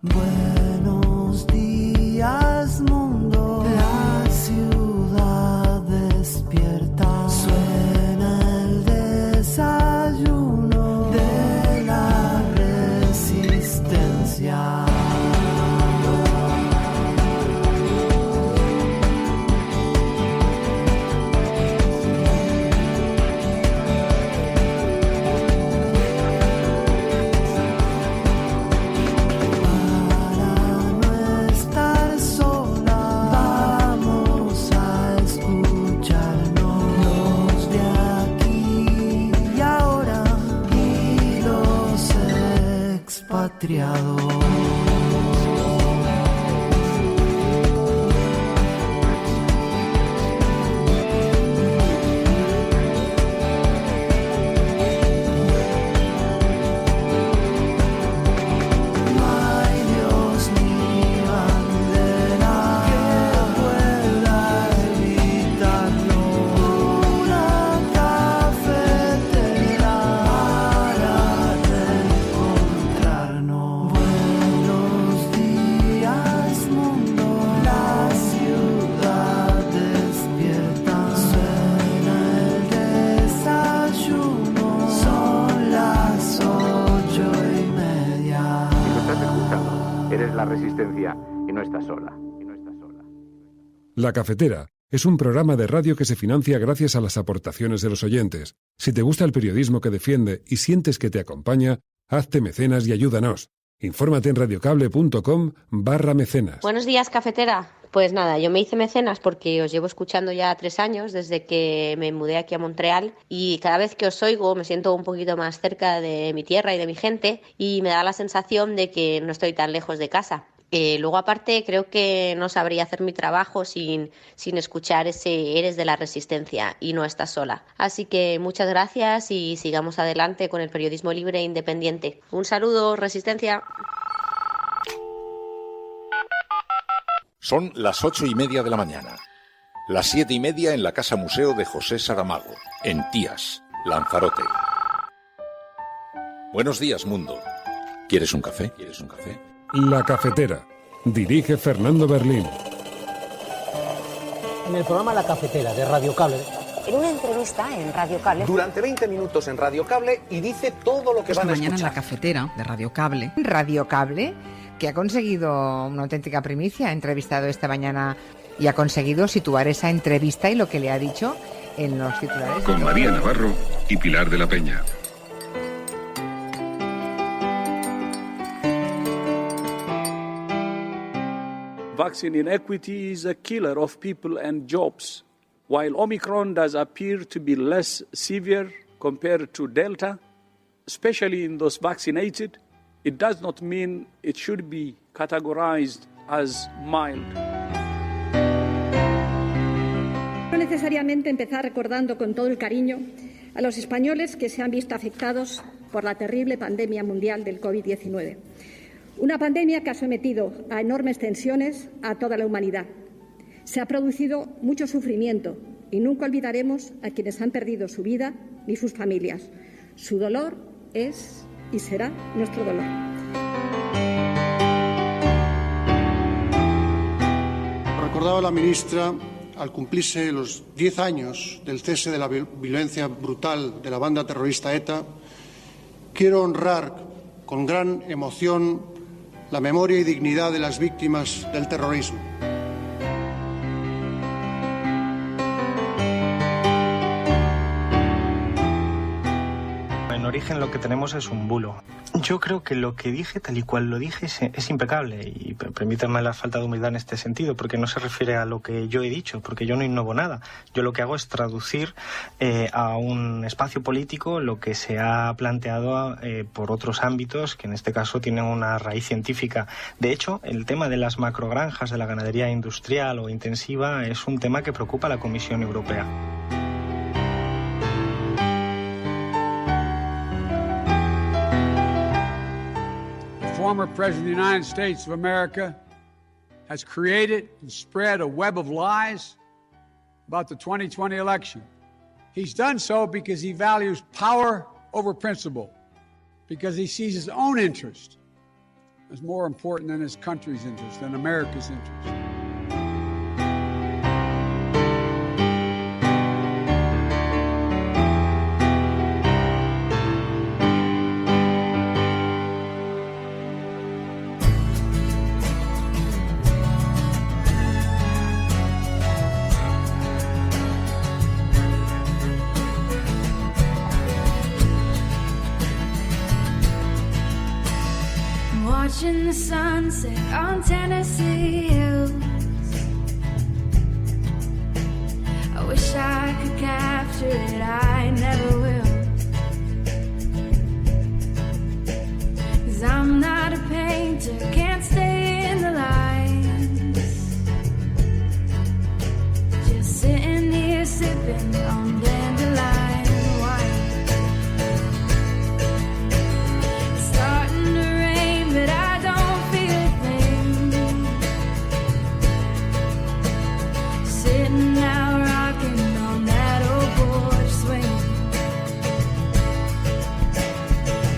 Buenos días, mundo. La ciudad despierta. Suena el desayuno de la resistencia. Triado. La Resistencia y no estás sola. La Cafetera es un programa de radio que se financia gracias a las aportaciones de los oyentes. Si te gusta el periodismo que defiende y sientes que te acompaña, hazte mecenas y ayúdanos. Infórmate en radiocable.com/mecenas. Buenos días, Cafetera. Pues nada, yo me hice mecenas porque os llevo escuchando ya 3 años desde que me mudé aquí a Montreal, y cada vez que os oigo me siento un poquito más cerca de mi tierra y de mi gente, y me da la sensación de que no estoy tan lejos de casa. Luego, aparte, creo que no sabría hacer mi trabajo sin escuchar ese Eres de la Resistencia y no estás sola. Así que muchas gracias y sigamos adelante con el periodismo libre e independiente. Un saludo, Resistencia. Son las 8:30 de la mañana. Las 7:30 en la Casa Museo de José Saramago, en Tías, Lanzarote. Buenos días, mundo. ¿Quieres un café? La Cafetera. Dirige Fernando Berlín. En el programa La Cafetera de Radio Cable. En una entrevista en Radio Cable. Durante 20 minutos en Radio Cable y dice todo lo que van a escuchar. Mañana en La Cafetera de Radio Cable. Radio Cable, que ha conseguido una auténtica primicia. Ha entrevistado esta mañana y ha conseguido situar esa entrevista y lo que le ha dicho en los titulares. Con María Navarro y Pilar de la Peña. Vaccine inequity is a killer of people and jobs. While Omicron does appear to be less severe compared to Delta, especially in those vaccinated, it does not mean it should be categorized as mild. No necesariamente empezar recordando con todo el cariño a los españoles que se han visto afectados por la terrible pandemia mundial del COVID-19. Una pandemia que ha sometido a enormes tensiones a toda la humanidad. Se ha producido mucho sufrimiento y nunca olvidaremos a quienes han perdido su vida ni sus familias. Su dolor es y será nuestro dolor. Recordaba la ministra, al cumplirse los 10 años del cese de la violencia brutal de la banda terrorista ETA, quiero honrar con gran emoción la memoria y dignidad de las víctimas del terrorismo. En origen lo que tenemos es un bulo. Yo creo que lo que dije, tal y cual lo dije, es impecable, y permítanme la falta de humildad en este sentido, porque no se refiere a lo que yo he dicho, porque yo no innovo nada. Yo lo que hago es traducir a un espacio político lo que se ha planteado por otros ámbitos, que en este caso tienen una raíz científica. De hecho, el tema de las macrogranjas, de la ganadería industrial o intensiva, es un tema que preocupa a la Comisión Europea. Former President of the United States of America has created and spread a web of lies about the 2020 election. He's done so because he values power over principle, because he sees his own interest is more important than his country's interest, than America's interest. Watching the sunset on Tennessee hills. I wish I could capture it, I never will. 'Cause I'm not a painter, can't stay in the lines. Just sitting here sipping on dandelion wine. It's starting to rain, but I don't feel a thing. Sitting out rocking on that old porch swing.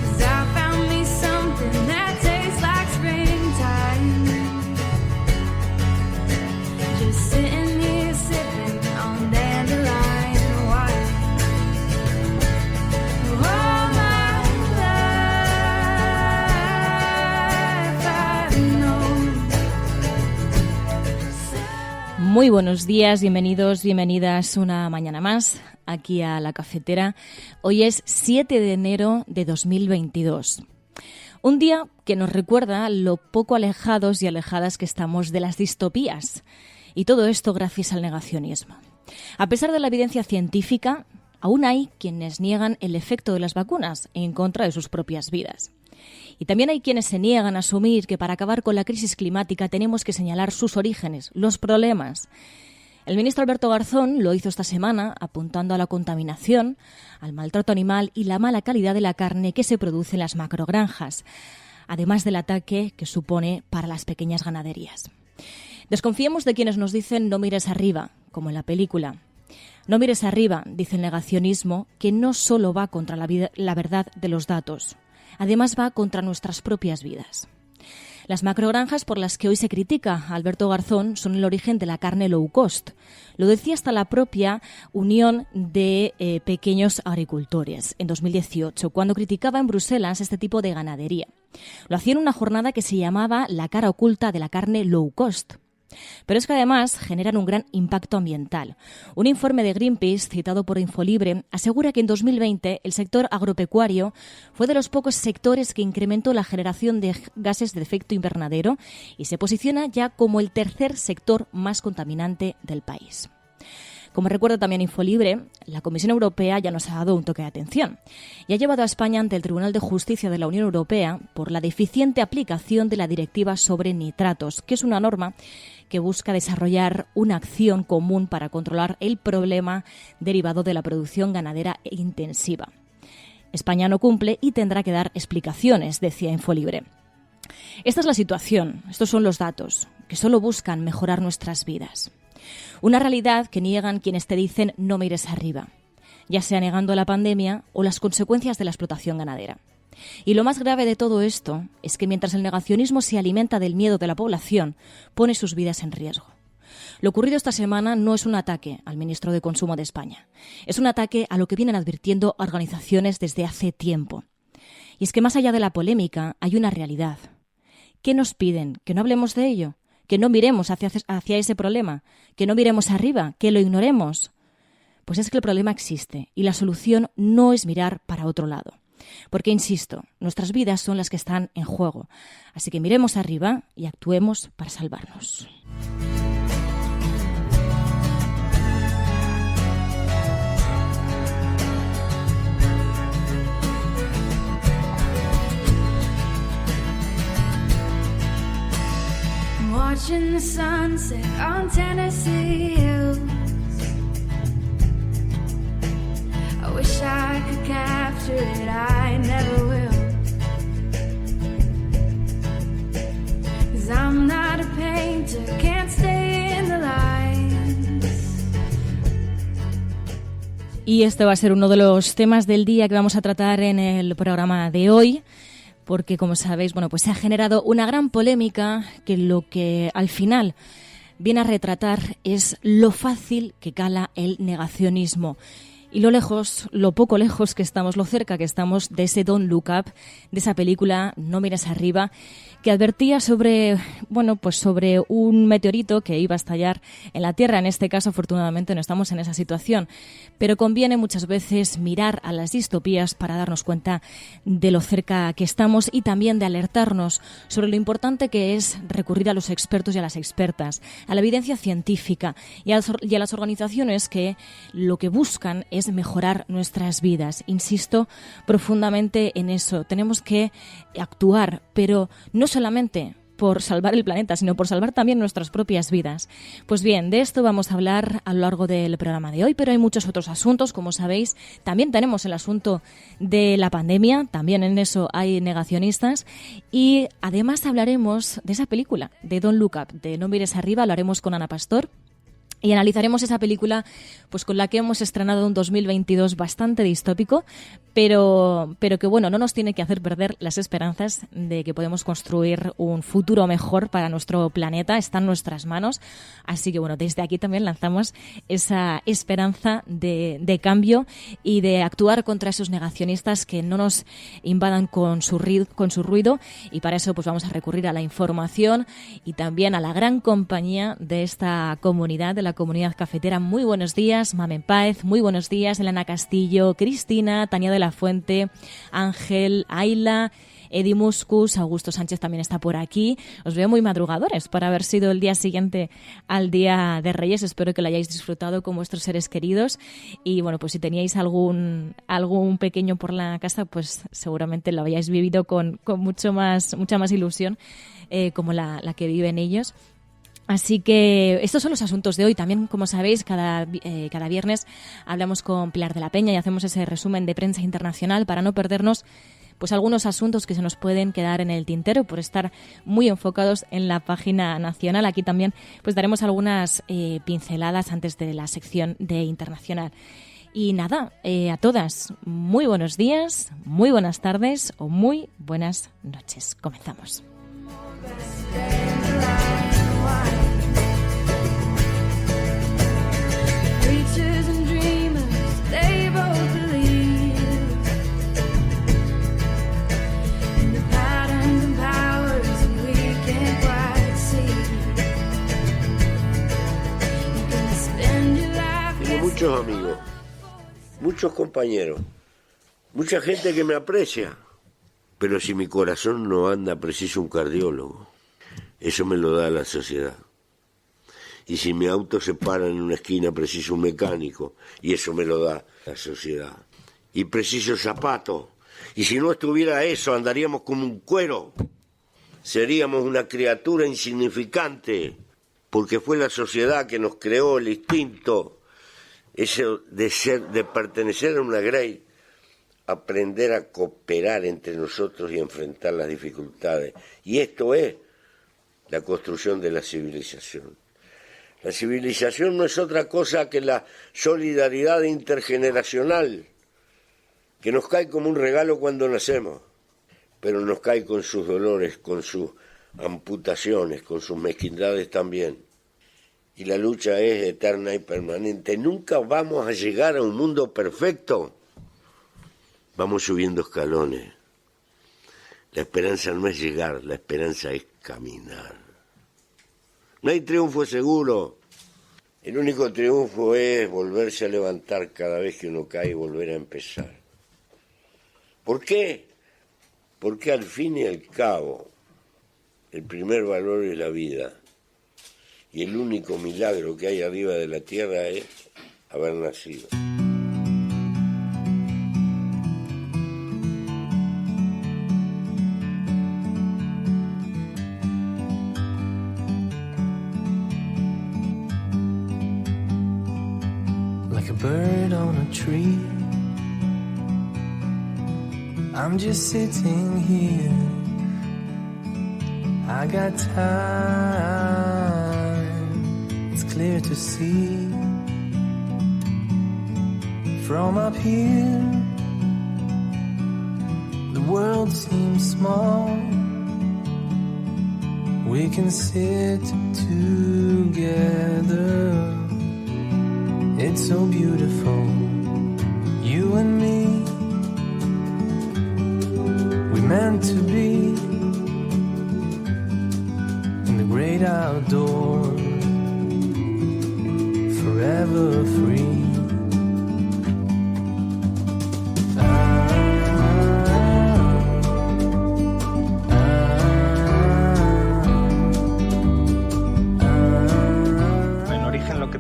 'Cause I found me something that tastes like springtime. Just sitting here sipping on dandelion wine. All my life I've known. Muy buenos días, bienvenidos, bienvenidas una mañana más aquí a La Cafetera. Hoy es 7 de enero de 2022. Un día que nos recuerda lo poco alejados y alejadas que estamos de las distopías. Y todo esto gracias al negacionismo. A pesar de la evidencia científica, aún hay quienes niegan el efecto de las vacunas en contra de sus propias vidas. Y también hay quienes se niegan a asumir que para acabar con la crisis climática tenemos que señalar sus orígenes, los problemas. El ministro Alberto Garzón lo hizo esta semana apuntando a la contaminación, al maltrato animal y la mala calidad de la carne que se produce en las macrogranjas, además del ataque que supone para las pequeñas ganaderías. Desconfiemos de quienes nos dicen no mires arriba, como en la película. No mires arriba, dice el negacionismo, que no solo va contra la verdad de los datos, además va contra nuestras propias vidas. Las macrogranjas por las que hoy se critica a Alberto Garzón son el origen de la carne low cost. Lo decía hasta la propia Unión de Pequeños Agricultores en 2018, cuando criticaba en Bruselas este tipo de ganadería. Lo hacía en una jornada que se llamaba La cara oculta de la carne low cost. Pero es que además generan un gran impacto ambiental. Un informe de Greenpeace, citado por Infolibre, asegura que en 2020 el sector agropecuario fue de los pocos sectores que incrementó la generación de gases de efecto invernadero y se posiciona ya como el tercer sector más contaminante del país. Como recuerda también Infolibre, la Comisión Europea ya nos ha dado un toque de atención y ha llevado a España ante el Tribunal de Justicia de la Unión Europea por la deficiente aplicación de la Directiva sobre nitratos, que es una norma que busca desarrollar una acción común para controlar el problema derivado de la producción ganadera intensiva. España no cumple y tendrá que dar explicaciones, decía Infolibre. Esta es la situación, estos son los datos, que solo buscan mejorar nuestras vidas. Una realidad que niegan quienes te dicen no mires arriba, ya sea negando la pandemia o las consecuencias de la explotación ganadera. Y lo más grave de todo esto es que mientras el negacionismo se alimenta del miedo de la población, pone sus vidas en riesgo. Lo ocurrido esta semana no es un ataque al ministro de Consumo de España, es un ataque a lo que vienen advirtiendo organizaciones desde hace tiempo. Y es que más allá de la polémica hay una realidad. ¿Qué nos piden? ¿Que no hablemos de ello? ¿Que no miremos hacia ese problema? ¿Que no miremos arriba? ¿Que lo ignoremos? Pues es que el problema existe y la solución no es mirar para otro lado. Porque, insisto, nuestras vidas son las que están en juego. Así que miremos arriba y actuemos para salvarnos. Watching the sunset on Tennessee hills. I wish I could capture it, I never will. 'Cause I'm not a painter, can't stay in the lines. Y este va a ser uno de los temas del día que vamos a tratar en el programa de hoy. porque como sabéis, bueno, pues se ha generado una gran polémica que lo que al final viene a retratar es lo fácil que cala el negacionismo. Y lo poco lejos que estamos, lo cerca que estamos de ese Don't Look Up, de esa película No mires arriba, que advertía sobre un meteorito que iba a estallar en la Tierra. En este caso, afortunadamente, no estamos en esa situación. Pero conviene muchas veces mirar a las distopías para darnos cuenta de lo cerca que estamos y también de alertarnos sobre lo importante que es recurrir a los expertos y a las expertas, a la evidencia científica y a las organizaciones que lo que buscan es mejorar nuestras vidas. Insisto profundamente en eso. Tenemos que actuar, pero no solamente por salvar el planeta, sino por salvar también nuestras propias vidas. Pues bien, de esto vamos a hablar a lo largo del programa de hoy, pero hay muchos otros asuntos, como sabéis. También tenemos el asunto de la pandemia, también en eso hay negacionistas, y además hablaremos de esa película, de Don't Look Up, de No mires arriba. Hablaremos con Ana Pastor y analizaremos esa película pues con la que hemos estrenado un 2022 bastante distópico, pero que bueno, no nos tiene que hacer perder las esperanzas de que podemos construir un futuro mejor para nuestro planeta. Está en nuestras manos. Así que bueno, desde aquí también lanzamos esa esperanza de cambio y de actuar contra esos negacionistas que no nos invadan con su ruido, y para eso pues vamos a recurrir a la información y también a la gran compañía de esta comunidad, de la comunidad cafetera. Muy buenos días, Mamen Páez, muy buenos días, Elena Castillo, Cristina, Tania de la Fuente, Ángel, Ayla, Edi Muscus, Augusto Sánchez también está por aquí. Os veo muy madrugadores para haber sido el día siguiente al Día de Reyes. Espero que lo hayáis disfrutado con vuestros seres queridos. Y bueno, pues si teníais algún pequeño por la casa, pues seguramente lo hayáis vivido con mucha más ilusión como la que viven ellos. Así que estos son los asuntos de hoy. También, como sabéis, cada viernes hablamos con Pilar de la Peña y hacemos ese resumen de prensa internacional para no perdernos pues algunos asuntos que se nos pueden quedar en el tintero por estar muy enfocados en la página nacional. Aquí también pues daremos algunas pinceladas antes de la sección de internacional. Y nada, a todas, muy buenos días, muy buenas tardes o muy buenas noches. Comenzamos. Preachers and dreamers, they both believe in the patterns and powers that we can't quite see. You can spend your life. Tengo muchos amigos, muchos compañeros, mucha gente que me aprecia, pero si mi corazón no anda, preciso un cardiólogo. Eso me lo da la sociedad. Y si mi auto se para en una esquina, preciso un mecánico, y eso me lo da la sociedad. Y preciso zapatos, y si no estuviera eso, andaríamos como un cuero. Seríamos una criatura insignificante, porque fue la sociedad que nos creó el instinto, eso de pertenecer a una grey, aprender a cooperar entre nosotros y enfrentar las dificultades. Y esto es la construcción de la civilización. La civilización no es otra cosa que la solidaridad intergeneracional, que nos cae como un regalo cuando nacemos, pero nos cae con sus dolores, con sus amputaciones, con sus mezquindades también. Y la lucha es eterna y permanente. Nunca vamos a llegar a un mundo perfecto. Vamos subiendo escalones. La esperanza no es llegar, la esperanza es caminar. No hay triunfo seguro. El único triunfo es volverse a levantar cada vez que uno cae y volver a empezar. ¿Por qué? Porque al fin y al cabo, el primer valor es la vida. Y el único milagro que hay arriba de la tierra es haber nacido. Bird on a tree, I'm just sitting here. I got time, it's clear to see. From up here, the world seems small. We can sit together. It's so beautiful, you and me. We meant to be in the great outdoors, forever free.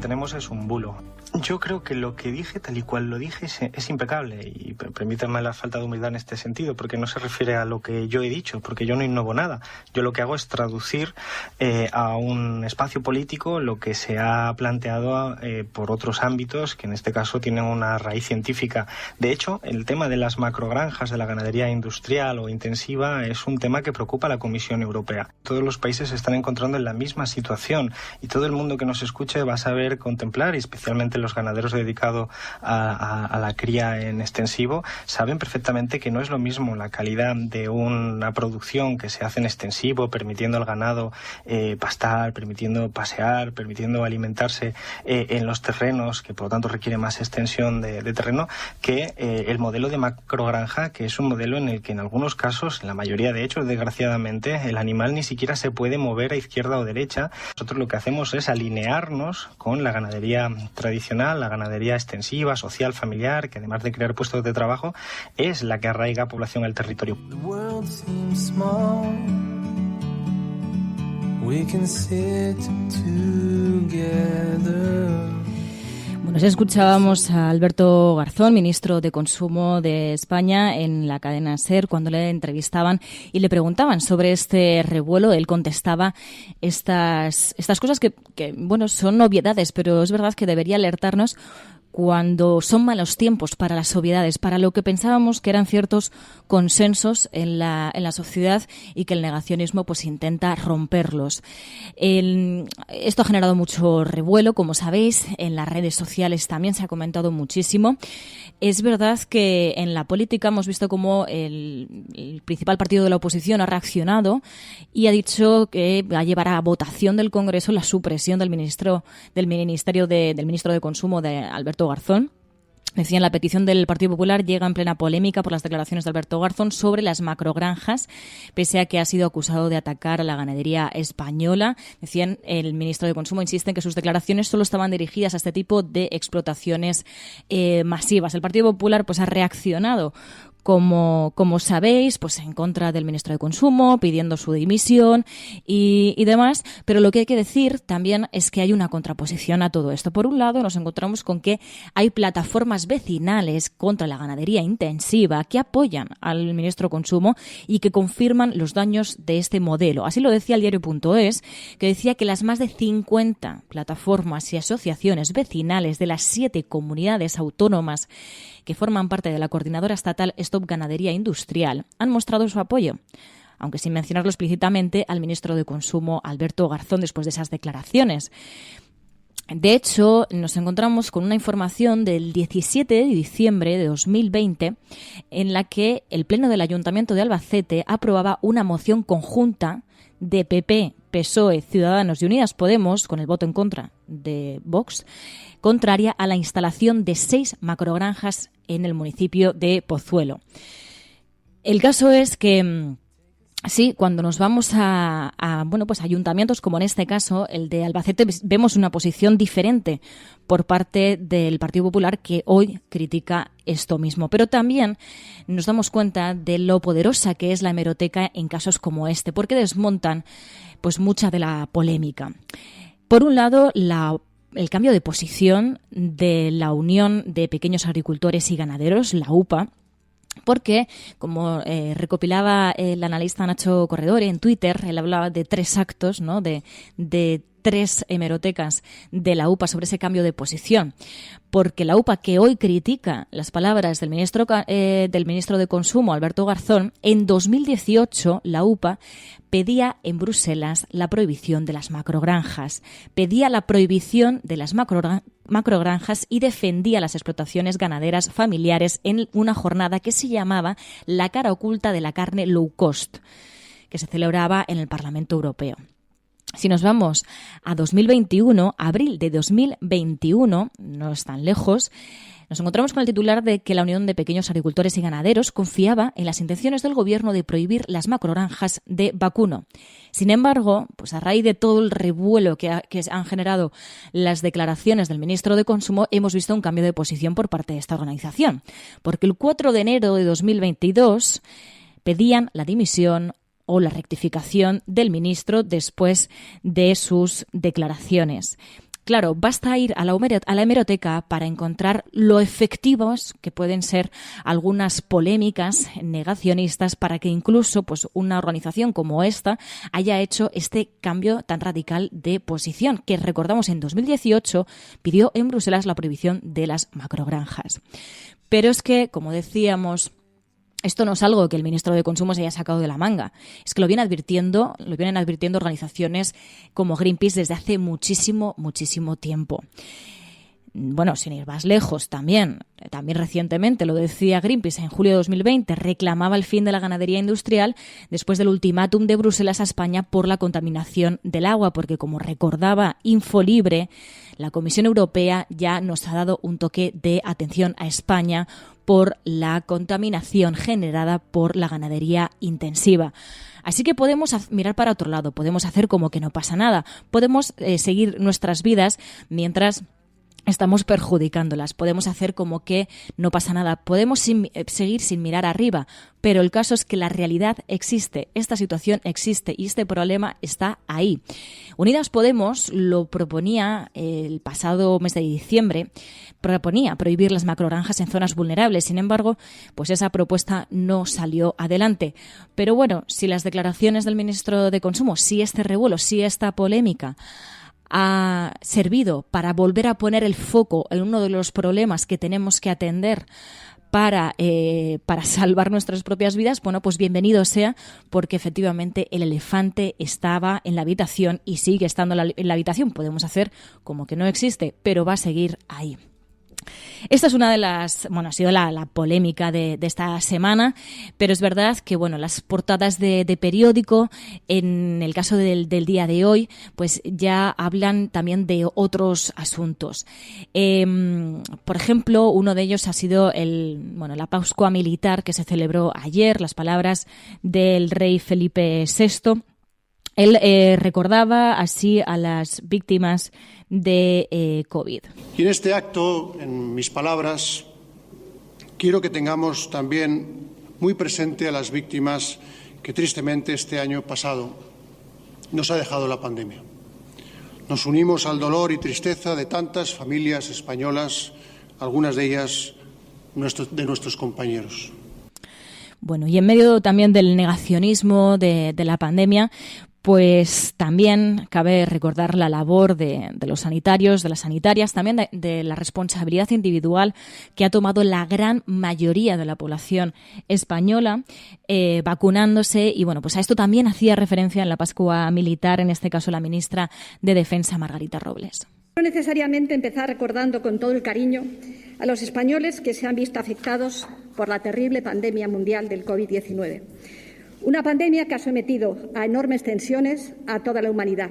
Tenemos es un bulo. Yo creo que lo que dije, tal y cual lo dije, es impecable, y permítanme la falta de humildad en este sentido, porque no se refiere a lo que yo he dicho, porque yo no innovo nada. Yo lo que hago es traducir a un espacio político lo que se ha planteado por otros ámbitos, que en este caso tienen una raíz científica. De hecho, el tema de las macrogranjas, de la ganadería industrial o intensiva, es un tema que preocupa a la Comisión Europea. Todos los países se están encontrando en la misma situación, y todo el mundo que nos escuche va a saber contemplar, y especialmente los ganaderos dedicados a la cría en extensivo, saben perfectamente que no es lo mismo la calidad de una producción que se hace en extensivo, permitiendo al ganado pastar, permitiendo pasear, permitiendo alimentarse en los terrenos, que por lo tanto requiere más extensión de terreno, que el modelo de macrogranja, que es un modelo en el que en algunos casos, en la mayoría de hecho, desgraciadamente, el animal ni siquiera se puede mover a izquierda o derecha. Nosotros lo que hacemos es alinearnos con la ganadería tradicional, la ganadería extensiva, social, familiar, que además de crear puestos de trabajo, es la que arraiga población al territorio. The world seems small. We can sit together. Bueno, escuchábamos a Alberto Garzón, ministro de Consumo de España, en la cadena SER, cuando le entrevistaban y le preguntaban sobre este revuelo. Él contestaba estas cosas que, bueno, son obviedades, pero es verdad que debería alertarnos cuando son malos tiempos para las obviedades, para lo que pensábamos que eran ciertos consensos en la sociedad, y que el negacionismo pues intenta romperlos. Esto ha generado mucho revuelo, como sabéis, en las redes sociales también se ha comentado muchísimo. Es verdad que en la política hemos visto cómo el principal partido de la oposición ha reaccionado y ha dicho que va a llevar a votación del Congreso la supresión del ministro de Consumo, de Alberto Garzón. Decían, la petición del Partido Popular llega en plena polémica por las declaraciones de Alberto Garzón sobre las macrogranjas, pese a que ha sido acusado de atacar a la ganadería española. Decían, el ministro de Consumo insiste en que sus declaraciones solo estaban dirigidas a este tipo de explotaciones masivas. El Partido Popular pues ha reaccionado, como sabéis, pues en contra del ministro de Consumo, pidiendo su dimisión y demás. Pero lo que hay que decir también es que hay una contraposición a todo esto. Por un lado, nos encontramos con que hay plataformas vecinales contra la ganadería intensiva que apoyan al ministro de Consumo y que confirman los daños de este modelo. Así lo decía el diario.es, que decía que las más de 50 plataformas y asociaciones vecinales de las 7 comunidades autónomas que forman parte de la coordinadora estatal Stop Ganadería Industrial han mostrado su apoyo, aunque sin mencionarlo explícitamente, al ministro de Consumo, Alberto Garzón, después de esas declaraciones. De hecho, nos encontramos con una información del 17 de diciembre de 2020 en la que el Pleno del Ayuntamiento de Albacete aprobaba una moción conjunta de PP, PSOE, Ciudadanos y Unidas Podemos, con el voto en contra de Vox, contraria a la instalación de 6 macrogranjas en el municipio de Pozuelo. El caso es que sí, cuando nos vamos a ayuntamientos como en este caso, el de Albacete, vemos una posición diferente por parte del Partido Popular, que hoy critica esto mismo. Pero también nos damos cuenta de lo poderosa que es la hemeroteca en casos como este, porque desmontan pues mucha de la polémica. Por un lado, el cambio de posición de la Unión de Pequeños Agricultores y Ganaderos, la UPA, porque, como recopilaba el analista Nacho Corredore en Twitter, él hablaba de 3 actos, ¿no? de 3 hemerotecas de la UPA sobre ese cambio de posición, porque la UPA, que hoy critica las palabras del ministro de Consumo, Alberto Garzón, en 2018 la UPA pedía en Bruselas la prohibición de las macrogranjas, pedía la prohibición de las macrogranjas y defendía las explotaciones ganaderas familiares en una jornada que se llamaba La cara oculta de la carne low cost, que se celebraba en el Parlamento Europeo. Si nos vamos a 2021, abril de 2021, no es tan lejos, nos encontramos con el titular de que la Unión de Pequeños Agricultores y Ganaderos confiaba en las intenciones del Gobierno de prohibir las macrogranjas de vacuno. Sin embargo, pues a raíz de todo el revuelo que han generado las declaraciones del ministro de Consumo, hemos visto un cambio de posición por parte de esta organización, porque el 4 de enero de 2022 pedían la dimisión o la rectificación del ministro después de sus declaraciones. Claro, basta ir a la hemeroteca para encontrar lo efectivos que pueden ser algunas polémicas negacionistas para que incluso pues, una organización como esta haya hecho este cambio tan radical de posición, que recordamos en 2018 pidió en Bruselas la prohibición de las macrogranjas. Pero es que, como decíamos, esto no es algo que el ministro de Consumo se haya sacado de la manga. Es que lo vienen advirtiendo organizaciones como Greenpeace desde hace muchísimo tiempo. Bueno, sin ir más lejos, también recientemente, lo decía Greenpeace en julio de 2020, reclamaba el fin de la ganadería industrial después del ultimátum de Bruselas a España por la contaminación del agua, porque como recordaba Infolibre, la Comisión Europea ya nos ha dado un toque de atención a España por la contaminación generada por la ganadería intensiva. Así que podemos mirar para otro lado, podemos hacer como que no pasa nada, podemos seguir nuestras vidas mientras estamos perjudicándolas, podemos hacer como que no pasa nada, podemos seguir sin mirar arriba, pero el caso es que la realidad existe, esta situación existe y este problema está ahí. Unidas Podemos lo proponía el pasado mes de diciembre, proponía prohibir las macrogranjas en zonas vulnerables, sin embargo, pues esa propuesta no salió adelante. Pero bueno, si las declaraciones del ministro de Consumo, si este revuelo, si esta polémica ha servido para volver a poner el foco en uno de los problemas que tenemos que atender para salvar nuestras propias vidas, bueno, pues bienvenido sea, porque efectivamente el elefante estaba en la habitación y sigue estando en la habitación. Podemos hacer como que no existe, pero va a seguir ahí. Esta es una de las, ha sido la polémica de esta semana, pero es verdad que, las portadas de periódico, en el caso del día de hoy, pues ya hablan también de otros asuntos. Por ejemplo, uno de ellos ha sido la Pascua militar que se celebró ayer, las palabras del rey Felipe VI. Él recordaba así a las víctimas de COVID. Y en este acto, en mis palabras, quiero que tengamos también muy presente a las víctimas que tristemente este año pasado nos ha dejado la pandemia. Nos unimos al dolor y tristeza de tantas familias españolas, algunas de ellas de nuestros compañeros. Bueno, y en medio también del negacionismo de la pandemia, pues también cabe recordar la labor de los sanitarios, de las sanitarias, también de la responsabilidad individual que ha tomado la gran mayoría de la población española vacunándose. Y pues a esto también hacía referencia en la Pascua militar, en este caso la ministra de Defensa, Margarita Robles. No necesariamente empezar recordando con todo el cariño a los españoles que se han visto afectados por la terrible pandemia mundial del COVID-19. Una pandemia que ha sometido a enormes tensiones a toda la humanidad.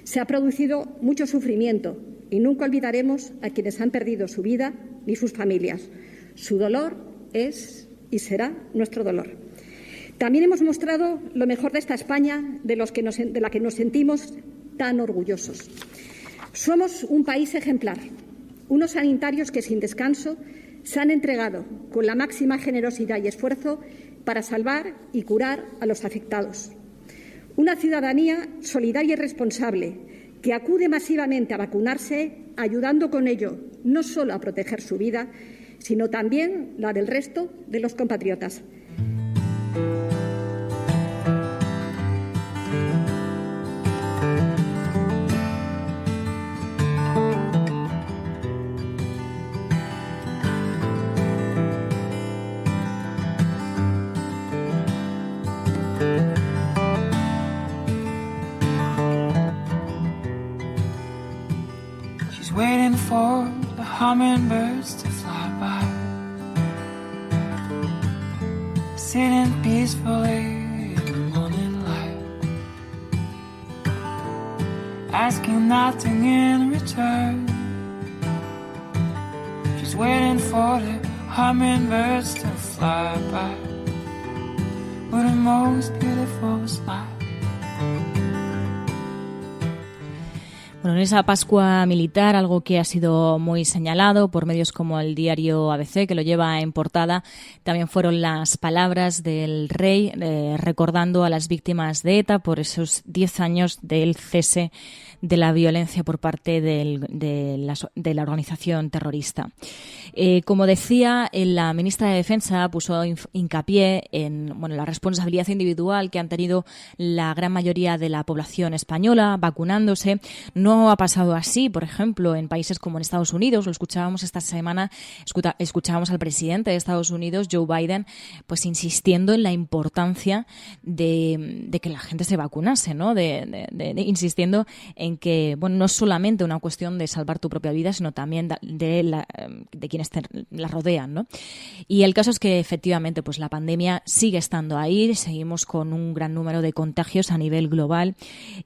Se ha producido mucho sufrimiento y nunca olvidaremos a quienes han perdido su vida ni sus familias. Su dolor es y será nuestro dolor. También hemos mostrado lo mejor de esta España de la que nos sentimos tan orgullosos. Somos un país ejemplar, unos sanitarios que sin descanso se han entregado con la máxima generosidad y esfuerzo para salvar y curar a los afectados. Una ciudadanía solidaria y responsable que acude masivamente a vacunarse, ayudando con ello no solo a proteger su vida, sino también la del resto de los compatriotas. waiting for the hummingbirds to fly by, sitting peacefully in the morning light, asking nothing in return. She's waiting for the hummingbirds to fly by with the most beautiful smile. Bueno, en esa Pascua militar, algo que ha sido muy señalado por medios como el diario ABC, que lo lleva en portada, también fueron las palabras del rey recordando a las víctimas de ETA por esos 10 años del cese de la violencia por parte de la organización terrorista. Como decía, la ministra de Defensa puso hincapié en la responsabilidad individual que han tenido la gran mayoría de la población española vacunándose. No ha pasado así, por ejemplo, en países como en Estados Unidos. Lo escuchábamos esta semana, escuchábamos al presidente de Estados Unidos, Joe Biden, pues insistiendo en la importancia de que la gente se vacunase, ¿no? Insistiendo en que, bueno, no es solamente una cuestión de salvar tu propia vida, sino también de quienes la rodean, ¿no? Y el caso es que efectivamente, pues la pandemia sigue estando ahí, seguimos con un gran número de contagios a nivel global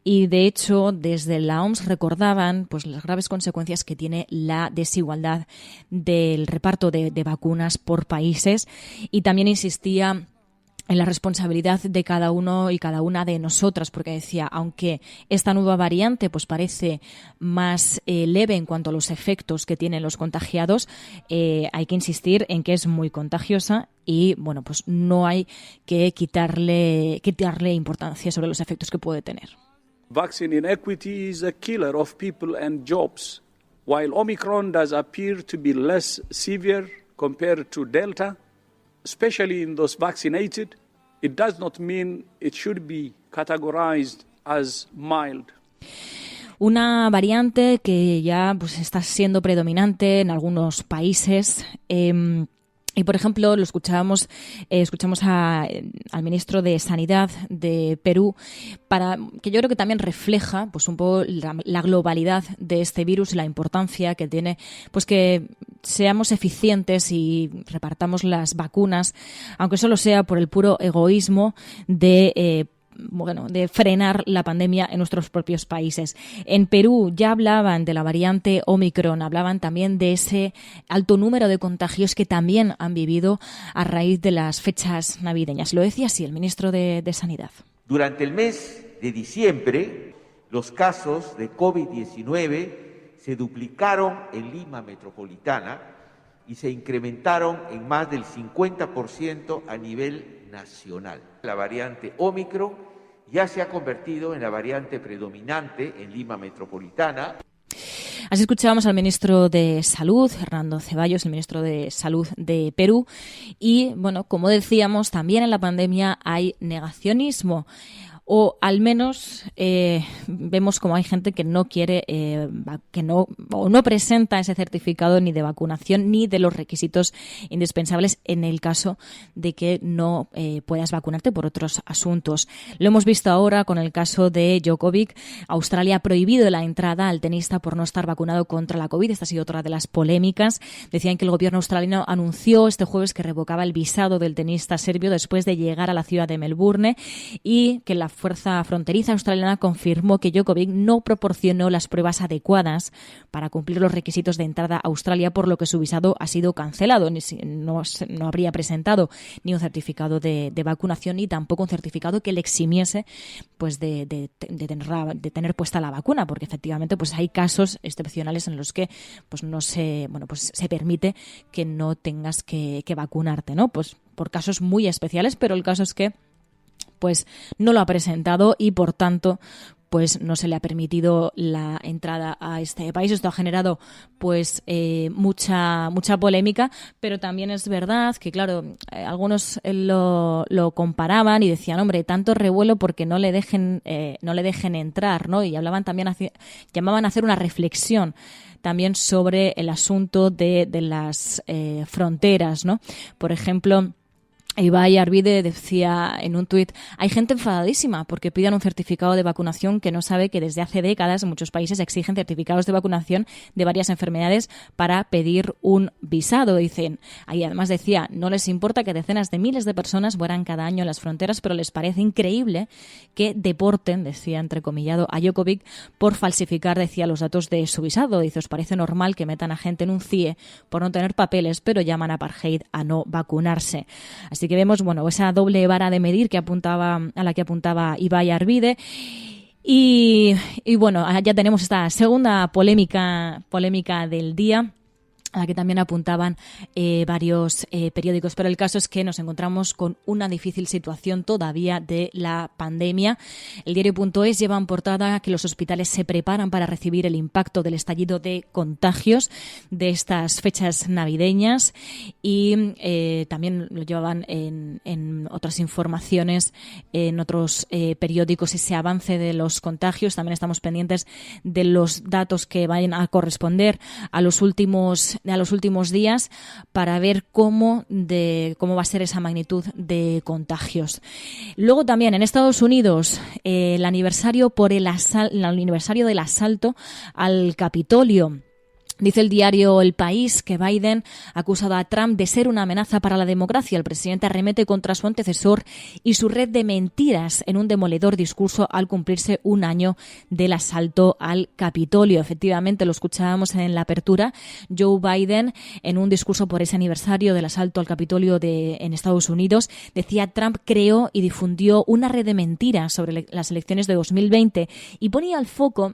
y, de hecho, desde la OMS recordaban pues las graves consecuencias que tiene la desigualdad del reparto de vacunas por países y también insistía en la responsabilidad de cada uno y cada una de nosotras, porque decía, aunque esta nueva variante pues parece más leve en cuanto a los efectos que tienen los contagiados, hay que insistir en que es muy contagiosa y bueno, pues no hay que quitarle importancia sobre los efectos que puede tener. Vaccine inequity is a killer of people and jobs. While Omicron does appear to be less severe compared to Delta, especially in those vaccinated, it does not mean it should be categorized as mild. Una variante que ya pues está siendo predominante en algunos países. Y, por ejemplo, escuchamos al ministro de Sanidad de Perú, que yo creo que también refleja pues un poco la globalidad de este virus y la importancia que tiene pues que seamos eficientes y repartamos las vacunas, aunque solo sea por el puro egoísmo de frenar la pandemia en nuestros propios países. En Perú ya hablaban de la variante Omicron, hablaban también de ese alto número de contagios que también han vivido a raíz de las fechas navideñas. Lo decía así el ministro de Sanidad. Durante el mes de diciembre, los casos de COVID-19 se duplicaron en Lima metropolitana y se incrementaron en más del 50% a nivel nacional. La variante Omicron ya se ha convertido en la variante predominante en Lima metropolitana. Así escuchábamos al ministro de Salud, Hernando Ceballos, el ministro de Salud de Perú. Y, bueno, como decíamos, también en la pandemia hay negacionismo. O al menos vemos como hay gente que no quiere, no presenta ese certificado ni de vacunación ni de los requisitos indispensables en el caso de que no puedas vacunarte por otros asuntos. Lo hemos visto ahora con el caso de Djokovic. Australia ha prohibido la entrada al tenista por no estar vacunado contra la COVID. Esta ha sido otra de las polémicas. Decían que el gobierno australiano anunció este jueves que revocaba el visado del tenista serbio después de llegar a la ciudad de Melbourne y que la Fuerza Fronteriza Australiana confirmó que Djokovic no proporcionó las pruebas adecuadas para cumplir los requisitos de entrada a Australia, por lo que su visado ha sido cancelado. No habría presentado ni un certificado de vacunación ni tampoco un certificado que le eximiese pues de tener puesta la vacuna, porque efectivamente pues hay casos excepcionales en los que pues no se permite que no tengas que vacunarte, ¿no? Pues por casos muy especiales, pero el caso es que pues no lo ha presentado y por tanto pues no se le ha permitido la entrada a este país. Esto ha generado pues mucha polémica, pero también es verdad que claro, algunos lo comparaban y decían, hombre, tanto revuelo porque no le dejen entrar, ¿no? Y hablaban también llamaban a hacer una reflexión también sobre el asunto de las fronteras, ¿no? Por ejemplo, Ibai Arvide decía en un tuit: hay gente enfadadísima porque pidan un certificado de vacunación que no sabe que desde hace décadas en muchos países exigen certificados de vacunación de varias enfermedades para pedir un visado, dicen. Ahí además decía: no les importa que decenas de miles de personas mueran cada año en las fronteras, pero les parece increíble que deporten, decía entrecomillado, a Djokovic por falsificar, decía, los datos de su visado. Dice: os parece normal que metan a gente en un CIE por no tener papeles, pero llaman a apartheid a no vacunarse. Así que vemos, bueno, esa doble vara de medir a la que apuntaba Ibai Arvide. Y bueno, ya tenemos esta segunda polémica del día, a la que también apuntaban varios periódicos. Pero el caso es que nos encontramos con una difícil situación todavía de la pandemia. El diario.es lleva en portada que los hospitales se preparan para recibir el impacto del estallido de contagios de estas fechas navideñas, y también lo llevaban en otras informaciones, en otros periódicos, ese avance de los contagios. También estamos pendientes de los datos que vayan a corresponder a los últimos días, para ver cómo va a ser esa magnitud de contagios. Luego también en Estados Unidos, el aniversario del asalto al Capitolio. Dice el diario El País que Biden ha acusado a Trump de ser una amenaza para la democracia. El presidente arremete contra su antecesor y su red de mentiras en un demoledor discurso al cumplirse un año del asalto al Capitolio. Efectivamente, lo escuchábamos en la apertura. Joe Biden, en un discurso por ese aniversario del asalto al Capitolio en Estados Unidos, decía: Trump creó y difundió una red de mentiras sobre las elecciones de 2020, y ponía el foco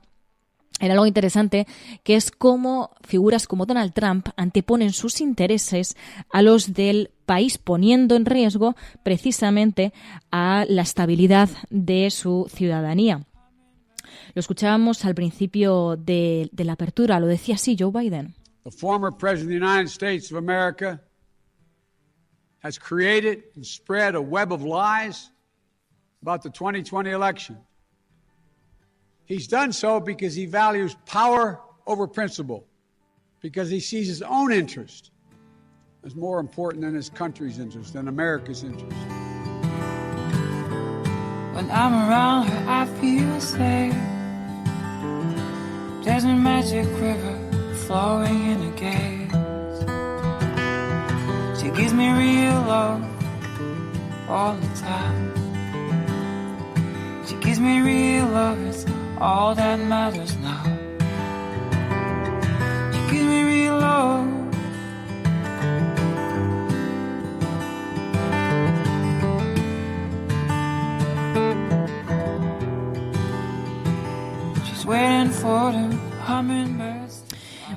en algo interesante, que es cómo figuras como Donald Trump anteponen sus intereses a los del país, poniendo en riesgo precisamente a la estabilidad de su ciudadanía. Lo escuchábamos al principio de la apertura, lo decía así Joe Biden. The former President of the United States of America has created and spread a web of lies about the 2020 election. He's done so because he values power over principle, because he sees his own interest as more important than his country's interest, than America's interest. When I'm around her, I feel safe. There's a magic river flowing in a gaze. She gives me real love all the time. She gives me real love, it's all that matters now. She gives me real love. She's waiting for them hummingbirds.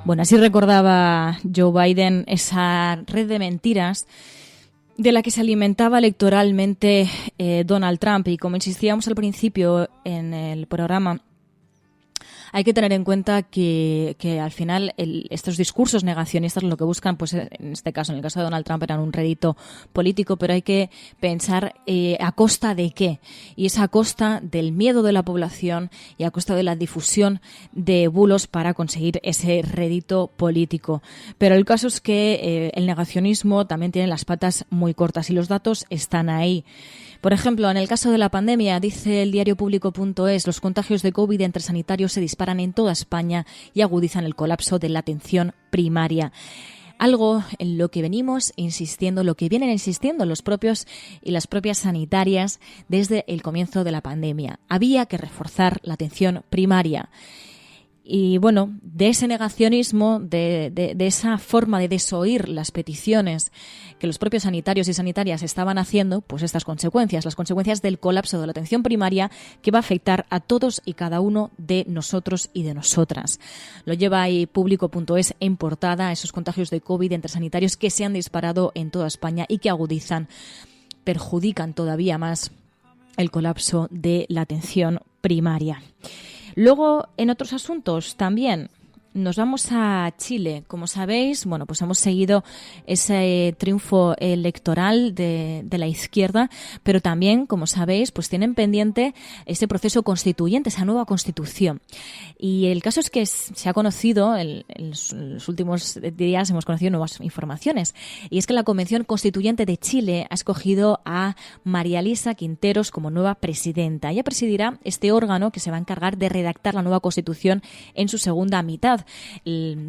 Bueno, así recordaba Joe Biden esa red de mentiras de la que se alimentaba electoralmente Donald Trump. Y como insistíamos al principio en el programa, hay que tener en cuenta que al final estos discursos negacionistas lo que buscan, pues en este caso, en el caso de Donald Trump, eran un rédito político, pero hay que pensar a costa de qué. Y es a costa del miedo de la población y a costa de la difusión de bulos para conseguir ese rédito político. Pero el caso es que el negacionismo también tiene las patas muy cortas y los datos están ahí. Por ejemplo, en el caso de la pandemia, dice el diario Público.es, los contagios de COVID entre sanitarios se disparan en toda España y agudizan el colapso de la atención primaria. Algo en lo que venimos insistiendo, lo que vienen insistiendo los propios y las propias sanitarias desde el comienzo de la pandemia. Había que reforzar la atención primaria. Y bueno, de ese negacionismo, de esa forma de desoír las peticiones que los propios sanitarios y sanitarias estaban haciendo, pues estas consecuencias, las consecuencias del colapso de la atención primaria que va a afectar a todos y cada uno de nosotros y de nosotras. Lo lleva ahí Público.es en portada, esos contagios de COVID entre sanitarios que se han disparado en toda España y que perjudican todavía más el colapso de la atención primaria. Luego, en otros asuntos también nos vamos a Chile. Como sabéis, bueno, pues hemos seguido ese triunfo electoral de la izquierda, pero también, como sabéis, pues tienen pendiente ese proceso constituyente, esa nueva constitución. Y el caso es que se ha conocido, en los últimos días hemos conocido nuevas informaciones, y es que la Convención Constituyente de Chile ha escogido a María Elisa Quinteros como nueva presidenta. Ella presidirá este órgano que se va a encargar de redactar la nueva Constitución en su segunda mitad.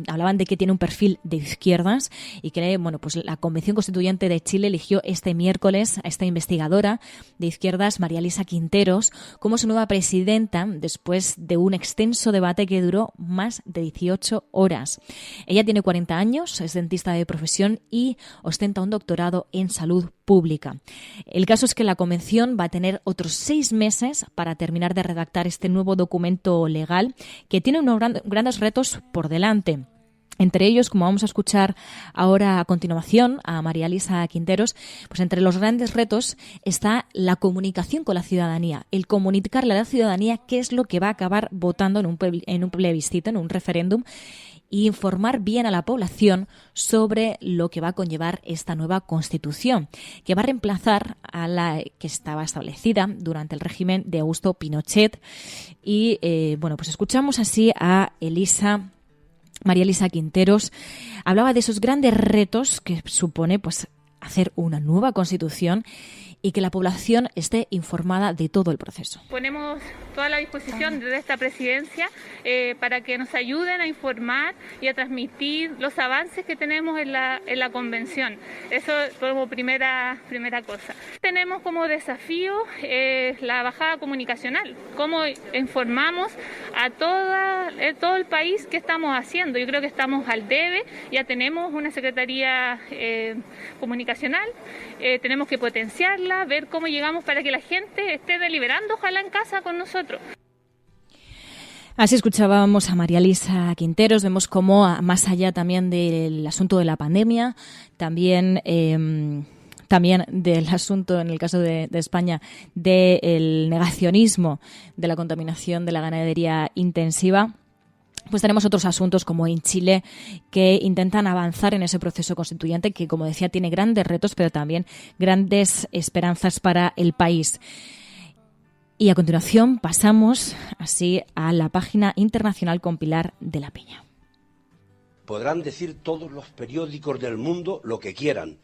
Hablaban de que tiene un perfil de izquierdas y que, bueno, pues la Convención Constituyente de Chile eligió este miércoles a esta investigadora de izquierdas, María Elisa Quinteros, como su nueva presidenta después de un extenso debate que duró más de 18 horas. Ella tiene 40 años, es dentista de profesión y ostenta un doctorado en salud pública. El caso es que la convención va a tener otros 6 meses para terminar de redactar este nuevo documento legal que tiene unos grandes retos por delante. Entre ellos, como vamos a escuchar ahora a continuación a María Elisa Quinteros, pues entre los grandes retos está la comunicación con la ciudadanía, el comunicarle a la ciudadanía qué es lo que va a acabar votando en un plebiscito, en un referéndum, y informar bien a la población sobre lo que va a conllevar esta nueva Constitución, que va a reemplazar a la que estaba establecida durante el régimen de Augusto Pinochet. Y bueno, pues escuchamos así a María Elisa Quinteros. Hablaba de esos grandes retos que supone pues hacer una nueva Constitución y que la población esté informada de todo el proceso. Ponemos toda la disposición de esta presidencia para que nos ayuden a informar y a transmitir los avances que tenemos en la convención. Eso como primera cosa. Tenemos como desafío la bajada comunicacional, cómo informamos a todo el país qué estamos haciendo. Yo creo que estamos al debe, ya tenemos una secretaría comunicacional, tenemos que potenciarla, ver cómo llegamos para que la gente esté deliberando, ojalá en casa con nosotros. Así escuchábamos a María Elisa Quinteros. Vemos cómo, más allá también del asunto de la pandemia, también del asunto, en el caso de España, del negacionismo de la contaminación de la ganadería intensiva, pues tenemos otros asuntos como en Chile que intentan avanzar en ese proceso constituyente que, como decía, tiene grandes retos, pero también grandes esperanzas para el país. Y a continuación pasamos así a la página internacional con Pilar de la Peña. Podrán decir todos los periódicos del mundo lo que quieran.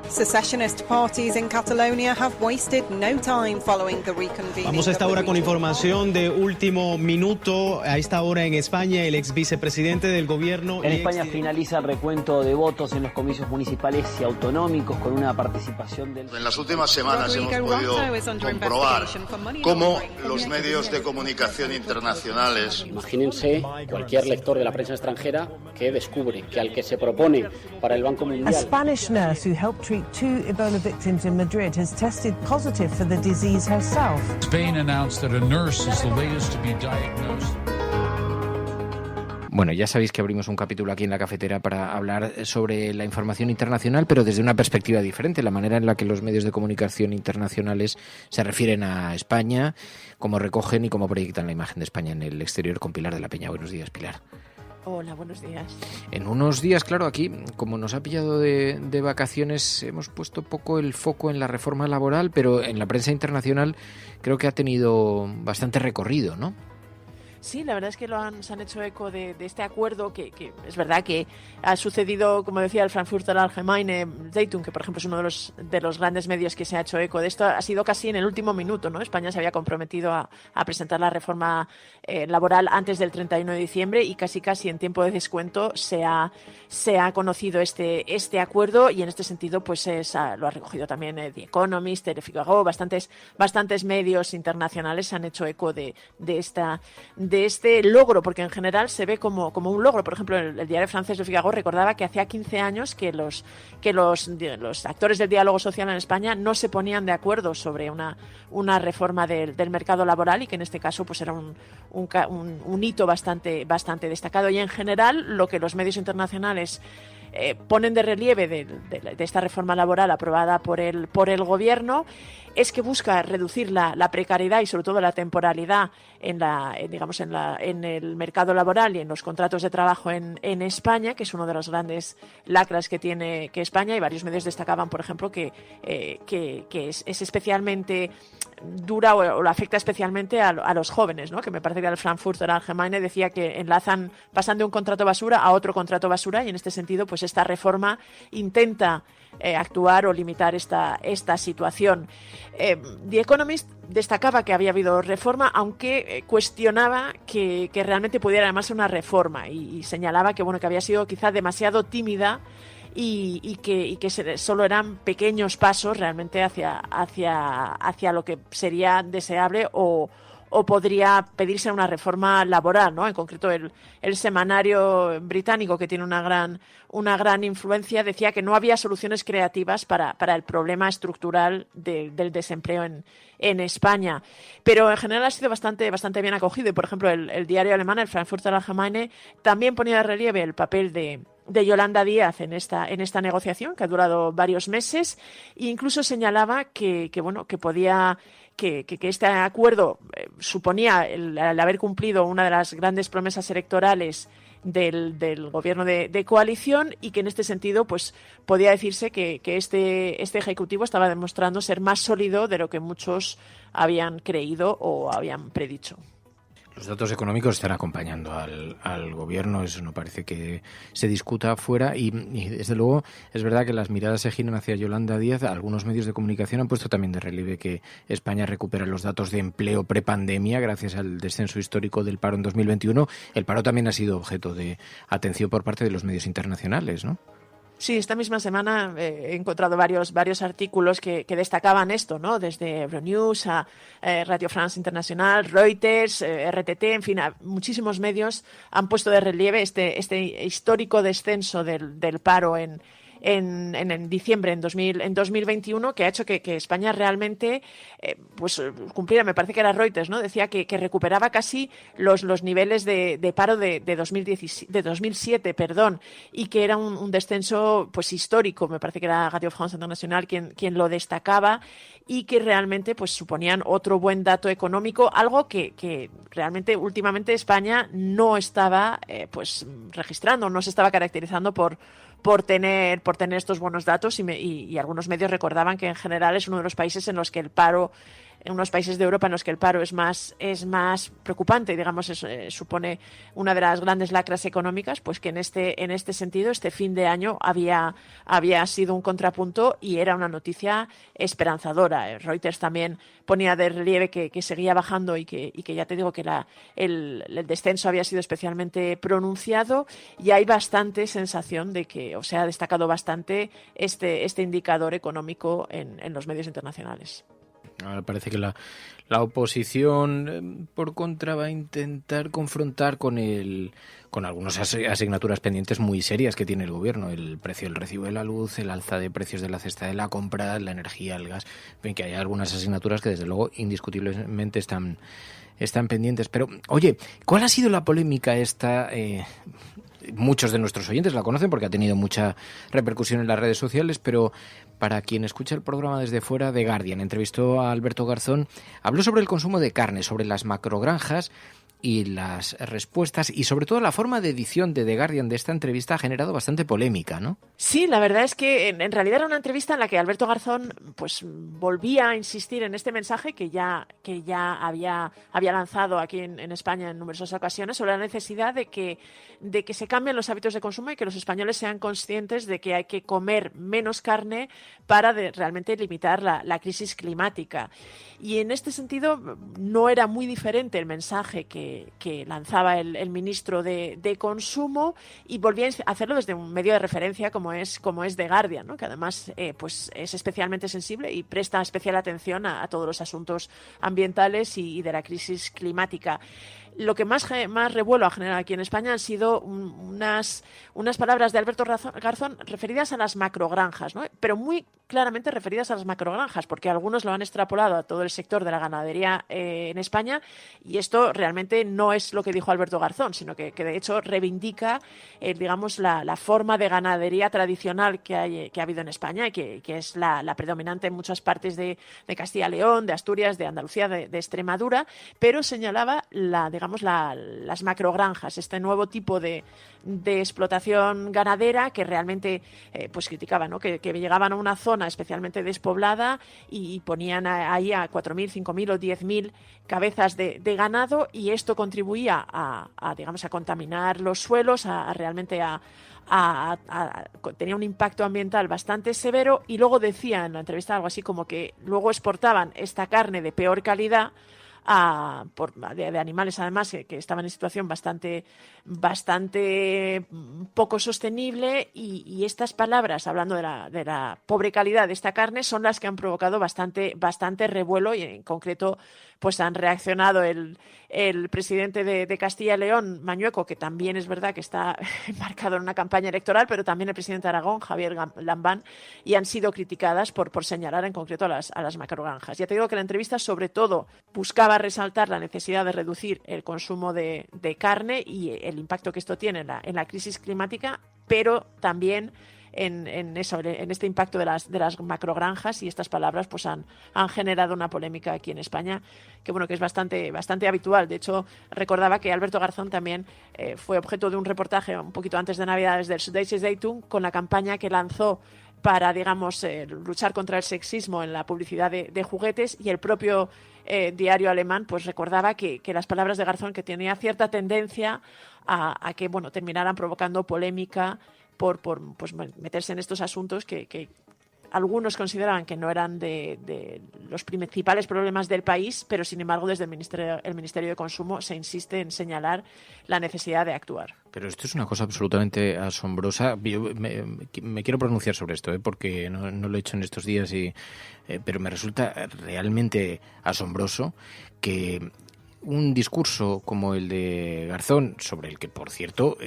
Secessionist parties in Catalonia have wasted no time following the reconvening. Vamos a esta hora con información de último minuto. A esta hora en España, el ex vicepresidente del gobierno... En España finaliza el recuento de votos en los comicios municipales y autonómicos con una participación del... En las últimas semanas hemos podido comprobar cómo los medios de comunicación internacionales... Imagínense cualquier lector de la prensa extranjera que descubre que al que se propone para el Banco Mundial... A Spanish nurse who helped treat 2 Ebola victims in Madrid has tested positive for the disease herself. Spain announced that a nurse is the latest to be diagnosed. Bueno, ya sabéis que abrimos un capítulo aquí en La Cafetera para hablar sobre la información internacional, pero desde una perspectiva diferente, la manera en la que los medios de comunicación internacionales se refieren a España, cómo recogen y cómo proyectan la imagen de España en el exterior, con Pilar de la Peña. Buenos días, Pilar. Hola, buenos días. En unos días, claro, aquí, como nos ha pillado de vacaciones, hemos puesto poco el foco en la reforma laboral, pero en la prensa internacional creo que ha tenido bastante recorrido, ¿no? Sí, la verdad es que se han hecho eco de este acuerdo que es verdad que ha sucedido, como decía el Frankfurter Allgemeine Zeitung, que por ejemplo es uno de los grandes medios que se ha hecho eco de esto, ha sido casi en el último minuto, ¿no? España se había comprometido a presentar la reforma laboral antes del 31 de diciembre y casi en tiempo de descuento se ha conocido este acuerdo, y en este sentido pues lo ha recogido también The Economist, Le Figaro, bastantes medios internacionales se han hecho eco de este logro, porque en general se ve como un logro. Por ejemplo, el diario francés Le Figaro recordaba que hacía 15 años que los actores del diálogo social en España no se ponían de acuerdo sobre una reforma del mercado laboral, y que en este caso pues era un hito bastante destacado. Y en general lo que los medios internacionales ponen de relieve de esta reforma laboral aprobada por el Gobierno es que busca reducir la precariedad y sobre todo la temporalidad en el mercado laboral y en los contratos de trabajo en España, que es uno de los grandes lacras que tiene España, y varios medios destacaban, por ejemplo, que es especialmente dura o lo afecta especialmente a los jóvenes, ¿no? Que me parece que el Frankfurter Allgemeine decía que pasan de un contrato basura a otro contrato basura, y en este sentido pues esta reforma intenta actuar o limitar esta situación. The Economist destacaba que había habido reforma, aunque cuestionaba que realmente pudiera además ser una reforma, y señalaba que había sido quizá demasiado tímida y que solo eran pequeños pasos realmente hacia lo que sería deseable o podría pedirse una reforma laboral, ¿no? En concreto, el semanario británico, que tiene una gran influencia, decía que no había soluciones creativas para el problema estructural del desempleo en España. Pero en general ha sido bastante bien acogido. Y, por ejemplo, el diario alemán, el Frankfurter Allgemeine, también ponía de relieve el papel de Yolanda Díaz en esta negociación, que ha durado varios meses, e incluso señalaba que este acuerdo suponía el haber cumplido una de las grandes promesas electorales del gobierno de coalición, y que en este sentido pues podía decirse que este ejecutivo estaba demostrando ser más sólido de lo que muchos habían creído o habían predicho. Los datos económicos están acompañando al gobierno, eso no parece que se discuta fuera, y desde luego es verdad que las miradas se giran hacia Yolanda Díaz. Algunos medios de comunicación han puesto también de relieve que España recupera los datos de empleo prepandemia gracias al descenso histórico del paro en 2021. El paro también ha sido objeto de atención por parte de los medios internacionales, ¿no? Sí, esta misma semana he encontrado varios artículos que destacaban esto, ¿no? Desde Euronews a Radio France International, Reuters, RTT, en fin, muchísimos medios han puesto de relieve este histórico descenso del paro en diciembre en 2021, que ha hecho que España realmente cumpliera. Me parece que era Reuters, ¿no? Decía que recuperaba casi los niveles de paro de 2007, y que era un descenso pues histórico. Me parece que era Radio France International quien lo destacaba, y que realmente pues suponían otro buen dato económico, algo que realmente últimamente España no estaba registrando, no se estaba caracterizando por tener estos buenos datos, y algunos medios recordaban que en general es uno de los países en los que el paro, en unos países de Europa en los que el paro es más preocupante, digamos, supone una de las grandes lacras económicas, pues que en este sentido este fin de año había sido un contrapunto y era una noticia esperanzadora. Reuters también ponía de relieve que seguía bajando y que ya te digo que el descenso había sido especialmente pronunciado, y hay bastante sensación de que se ha destacado bastante este indicador económico en los medios internacionales. Ahora parece que la oposición, por contra, va a intentar confrontar con algunas asignaturas pendientes muy serias que tiene el gobierno: el precio del recibo de la luz, el alza de precios de la cesta de la compra, la energía, el gas. En fin, que hay algunas asignaturas que desde luego indiscutiblemente están pendientes. Pero, oye, ¿cuál ha sido la polémica esta? Muchos de nuestros oyentes la conocen porque ha tenido mucha repercusión en las redes sociales, pero para quien escucha el programa desde fuera, The Guardian entrevistó a Alberto Garzón, habló sobre el consumo de carne, sobre las macrogranjas, y las respuestas y sobre todo la forma de edición de The Guardian de esta entrevista ha generado bastante polémica, ¿no? Sí, la verdad es que en realidad era una entrevista en la que Alberto Garzón pues volvía a insistir en este mensaje que ya había lanzado aquí en España en numerosas ocasiones, sobre la necesidad de que se cambien los hábitos de consumo y que los españoles sean conscientes de que hay que comer menos carne para realmente limitar la crisis climática. Y en este sentido no era muy diferente el mensaje que lanzaba el ministro de Consumo, y volvía a hacerlo desde un medio de referencia como es The Guardian, ¿no? Que además pues es especialmente sensible y presta especial atención a todos los asuntos ambientales y de la crisis climática. lo que más revuelo ha generado aquí en España han sido unas palabras de Alberto Garzón referidas a las macrogranjas, ¿no? Pero muy claramente referidas a las macrogranjas, porque algunos lo han extrapolado a todo el sector de la ganadería en España, y esto realmente no es lo que dijo Alberto Garzón, sino que de hecho reivindica, digamos, la forma de ganadería tradicional que ha habido en España y que es la predominante en muchas partes de Castilla y León, de Asturias, de Andalucía, de Extremadura, pero señalaba las macrogranjas, este nuevo tipo de explotación ganadera que realmente pues criticaba, ¿no? Que llegaban a una zona especialmente despoblada y ponían ahí a 4.000, 5.000 o 10.000 cabezas de ganado, y esto contribuía a contaminar los suelos, tenía un impacto ambiental bastante severo. Y luego decía en la entrevista algo así como que luego exportaban esta carne de peor calidad de animales además que estaban en situación bastante poco sostenible, y estas palabras hablando de la pobre calidad de esta carne son las que han provocado bastante revuelo, y en concreto pues han reaccionado el presidente de Castilla y León, Mañueco, que también es verdad que está embarcado en una campaña electoral, pero también el presidente de Aragón, Javier Lambán, y han sido criticadas por señalar en concreto a las macrogranjas. Ya te digo que la entrevista sobre todo buscaba resaltar la necesidad de reducir el consumo de carne y el impacto que esto tiene en la crisis climática, pero también en este impacto de las macrogranjas, y estas palabras pues han generado una polémica aquí en España que es bastante habitual. De hecho, recordaba que Alberto Garzón también fue objeto de un reportaje un poquito antes de Navidades del Süddeutsche Zeitung con la campaña que lanzó para, luchar contra el sexismo en la publicidad de juguetes, y el propio diario alemán pues recordaba que las palabras de Garzón, que tenía cierta tendencia a que terminaran provocando polémica por meterse en estos asuntos que algunos consideraban que no eran de los principales problemas del país, pero sin embargo desde el Ministerio de Consumo se insiste en señalar la necesidad de actuar. Pero esto es una cosa absolutamente asombrosa. Yo me quiero pronunciar sobre esto, porque no lo he hecho en estos días, pero me resulta realmente asombroso que un discurso como el de Garzón, sobre el que, por cierto,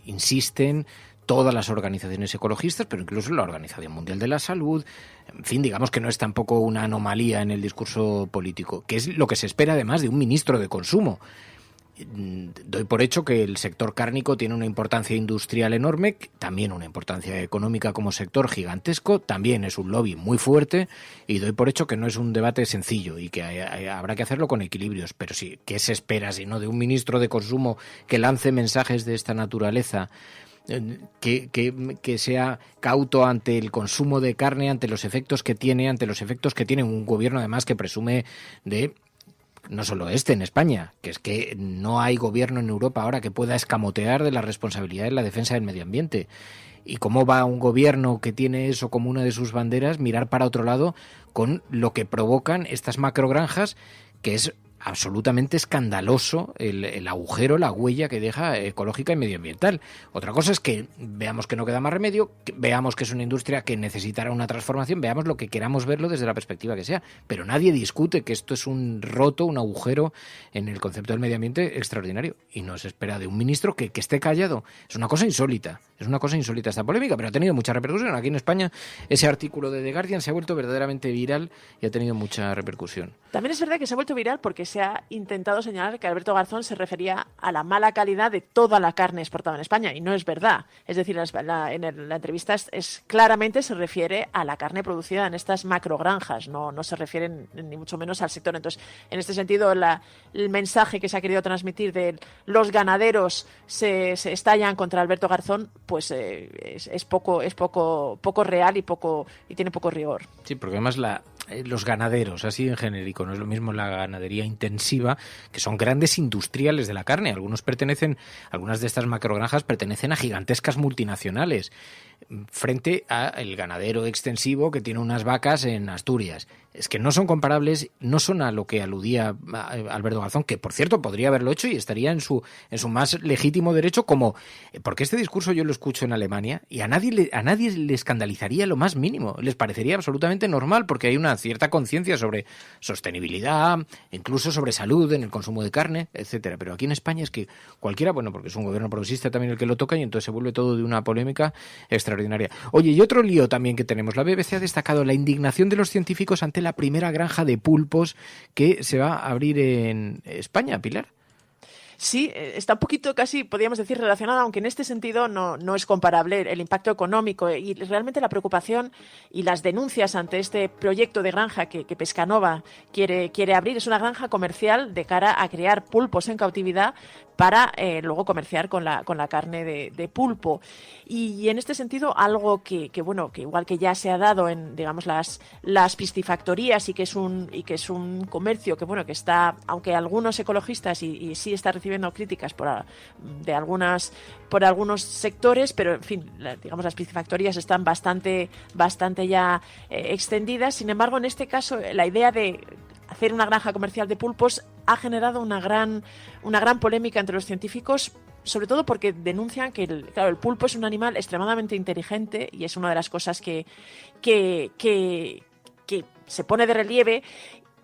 insisten todas las organizaciones ecologistas, pero incluso la Organización Mundial de la Salud, en fin, digamos que no es tampoco una anomalía en el discurso político, que es lo que se espera además de un ministro de Consumo. Doy por hecho que el sector cárnico tiene una importancia industrial enorme, también una importancia económica como sector gigantesco, también es un lobby muy fuerte, y doy por hecho que no es un debate sencillo y que habrá que hacerlo con equilibrios. Pero sí, ¿qué se espera si no de un ministro de Consumo que lance mensajes de esta naturaleza? Que sea cauto ante el consumo de carne, ante los efectos que tiene un gobierno además que presume de, no solo en España, que es que no hay gobierno en Europa ahora que pueda escamotear de la responsabilidad en la defensa del medio ambiente. ¿Y cómo va un gobierno que tiene eso como una de sus banderas mirar para otro lado con lo que provocan estas macrogranjas, que es absolutamente escandaloso el agujero, la huella que deja ecológica y medioambiental? Otra cosa es que veamos que no queda más remedio, que veamos que es una industria que necesitará una transformación, veamos lo que queramos verlo desde la perspectiva que sea, pero nadie discute que esto es un agujero en el concepto del medio ambiente extraordinario, y no se espera de un ministro que esté callado. Es una cosa insólita esta polémica, pero ha tenido mucha repercusión. Aquí en España ese artículo de The Guardian se ha vuelto verdaderamente viral y ha tenido mucha repercusión. También es verdad que se ha vuelto viral porque se ha intentado señalar que Alberto Garzón se refería a la mala calidad de toda la carne exportada en España, y no es verdad. Es decir, en la entrevista claramente se refiere a la carne producida en estas macrogranjas, no se refieren ni mucho menos al sector. Entonces, en este sentido, el mensaje que se ha querido transmitir de los ganaderos se estallan contra Alberto Garzón, pues es poco real y tiene poco rigor. Sí, porque además los ganaderos, así en genérico, no es lo mismo la ganadería intensiva, que son grandes industriales de la carne. Algunas de estas macrogranjas pertenecen a gigantescas multinacionales. frente al ganadero extensivo que tiene unas vacas en Asturias. Es que no son comparables, no son a lo que aludía Alberto Garzón, que por cierto podría haberlo hecho y estaría en su más legítimo derecho, porque este discurso yo lo escucho en Alemania y a nadie le escandalizaría lo más mínimo, les parecería absolutamente normal, porque hay una cierta conciencia sobre sostenibilidad, incluso sobre salud en el consumo de carne, etcétera. Pero aquí en España es que cualquiera, porque es un gobierno progresista también el que lo toca, y entonces se vuelve todo de una polémica extraordinaria. Oye, y otro lío también que tenemos, la BBC ha destacado la indignación de los científicos ante la primera granja de pulpos que se va a abrir en España, Pilar. Sí, está un poquito casi, podríamos decir, relacionada, aunque en este sentido no es comparable el impacto económico y realmente la preocupación y las denuncias ante este proyecto de granja que Pescanova quiere abrir. Es una granja comercial de cara a crear pulpos en cautividad para luego comerciar con la carne de pulpo. Y en este sentido, algo que igual que ya se ha dado en, digamos, las piscifactorías y que es un comercio que está, aunque algunos ecologistas y sí está recibiendo críticas por algunos sectores, pero en fin, digamos, las piscifactorías están bastante ya extendidas. Sin embargo, en este caso, la idea de hacer una granja comercial de pulpos ha generado una gran polémica entre los científicos, sobre todo porque denuncian que el pulpo es un animal extremadamente inteligente y es una de las cosas que se pone de relieve.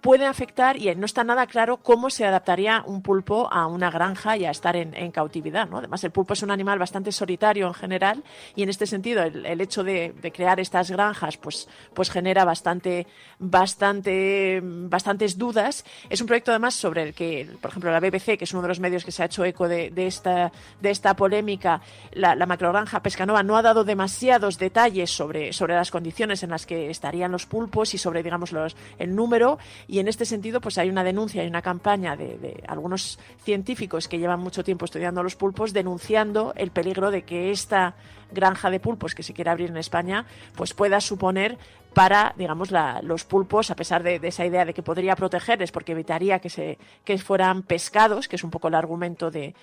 Puede afectar, y no está nada claro cómo se adaptaría un pulpo a una granja y a estar en cautividad, ¿no? Además, el pulpo es un animal bastante solitario en general, y en este sentido el hecho de crear estas granjas pues genera bastantes dudas. Es un proyecto además sobre el que, por ejemplo, la BBC, que es uno de los medios que se ha hecho eco de esta polémica, la macrogranja Pescanova no ha dado demasiados detalles sobre las condiciones en las que estarían los pulpos y sobre, digamos, el número. Y en este sentido, pues hay una denuncia y una campaña de algunos científicos que llevan mucho tiempo estudiando los pulpos, denunciando el peligro de que esta granja de pulpos que se quiere abrir en España pues pueda suponer para, digamos, los pulpos, a pesar de esa idea de que podría protegerles porque evitaría que fueran pescados, que es un poco el argumento de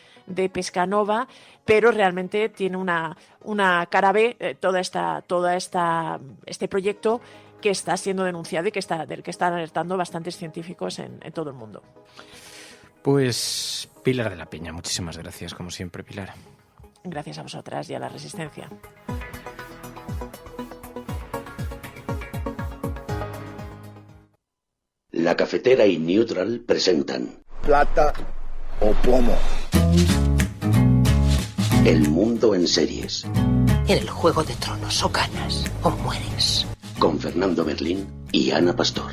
Pescanova, pero realmente tiene una cara B este proyecto que está siendo denunciado y del que están alertando bastantes científicos en todo el mundo. Pues Pilar de la Peña, muchísimas gracias, como siempre, Pilar. Gracias a vosotras y a la Resistencia. La Cafetera y Neutral presentan Plata o Plomo. El mundo en series. En el Juego de Tronos o ganas o mueres. Con Fernando Berlín y Ana Pastor.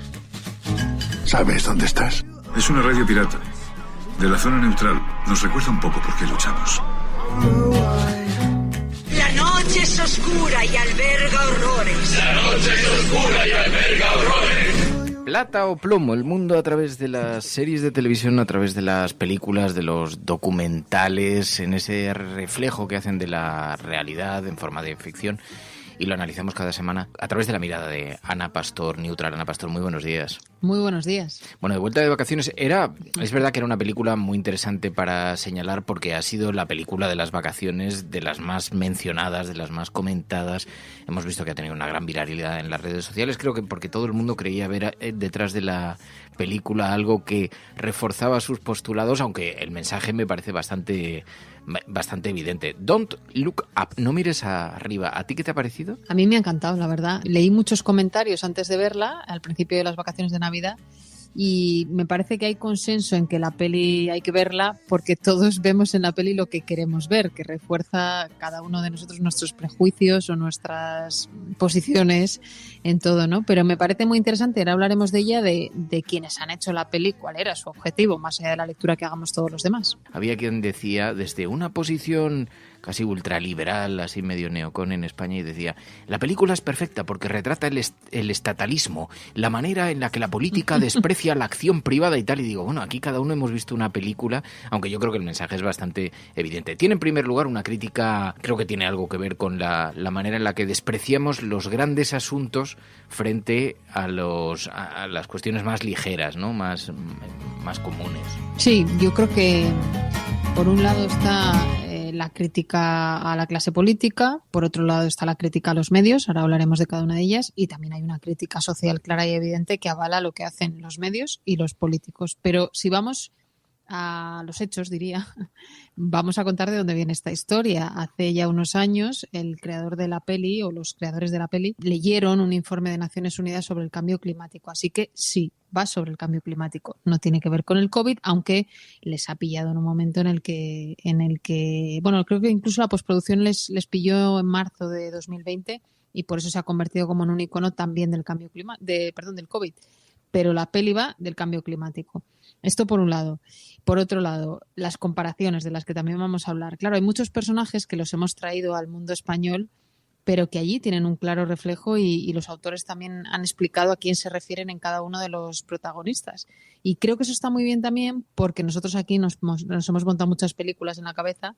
¿Sabes dónde estás? Es una radio pirata. De la zona neutral. Nos recuerda un poco por qué luchamos. La noche es oscura y alberga horrores. La noche es oscura y alberga horrores. Plata o plomo, el mundo a través de las series de televisión, a través de las películas, de los documentales, en ese reflejo que hacen de la realidad en forma de ficción. Y lo analizamos cada semana a través de la mirada de Ana Pastor, Neutral. Ana Pastor, muy buenos días. Muy buenos días. Bueno, de vuelta de vacaciones, es verdad que era una película muy interesante para señalar porque ha sido la película de las vacaciones, de las más mencionadas, de las más comentadas. Hemos visto que ha tenido una gran viralidad en las redes sociales, creo que porque todo el mundo creía ver detrás de la película algo que reforzaba sus postulados, aunque el mensaje me parece bastante evidente. Don't look up, no mires arriba. ¿A ti qué te ha parecido? A mí me ha encantado, la verdad. Leí muchos comentarios antes de verla, al principio de las vacaciones de Navidad, y me parece que hay consenso en que la peli hay que verla porque todos vemos en la peli lo que queremos ver, que refuerza cada uno de nosotros nuestros prejuicios o nuestras posiciones en todo, ¿no? Pero me parece muy interesante, ahora hablaremos de ella, de quienes han hecho la peli, cuál era su objetivo, más allá de la lectura que hagamos todos los demás. Había quien decía, desde una posición casi ultraliberal, así medio neocon en España, y decía, la película es perfecta porque retrata el estatalismo, la manera en la que la política desprecia la acción privada y tal. Y digo, bueno, aquí cada uno hemos visto una película, aunque yo creo que el mensaje es bastante evidente. Tiene en primer lugar una crítica, creo que tiene algo que ver con la manera en la que despreciamos los grandes asuntos frente a las cuestiones más ligeras, ¿no? Más comunes. Sí, yo creo que por un lado está la crítica a la clase política, por otro lado está la crítica a los medios, ahora hablaremos de cada una de ellas, y también hay una crítica social clara y evidente que avala lo que hacen los medios y los políticos. Pero si vamos a los hechos, diría, vamos a contar de dónde viene esta historia. Hace ya unos años, el creador de la peli, o los creadores de la peli, leyeron un informe de Naciones Unidas sobre el cambio climático. Así que sí, va sobre el cambio climático. No tiene que ver con el COVID, aunque les ha pillado en un momento en el que bueno, creo que incluso la postproducción les pilló en marzo de 2020 y por eso se ha convertido como en un icono también del cambio del COVID. Pero la peli va del cambio climático. Esto por un lado. Por otro lado, las comparaciones de las que también vamos a hablar. Claro, hay muchos personajes que los hemos traído al mundo español, pero que allí tienen un claro reflejo y los autores también han explicado a quién se refieren en cada uno de los protagonistas. Y creo que eso está muy bien también porque nosotros aquí nos hemos montado muchas películas en la cabeza,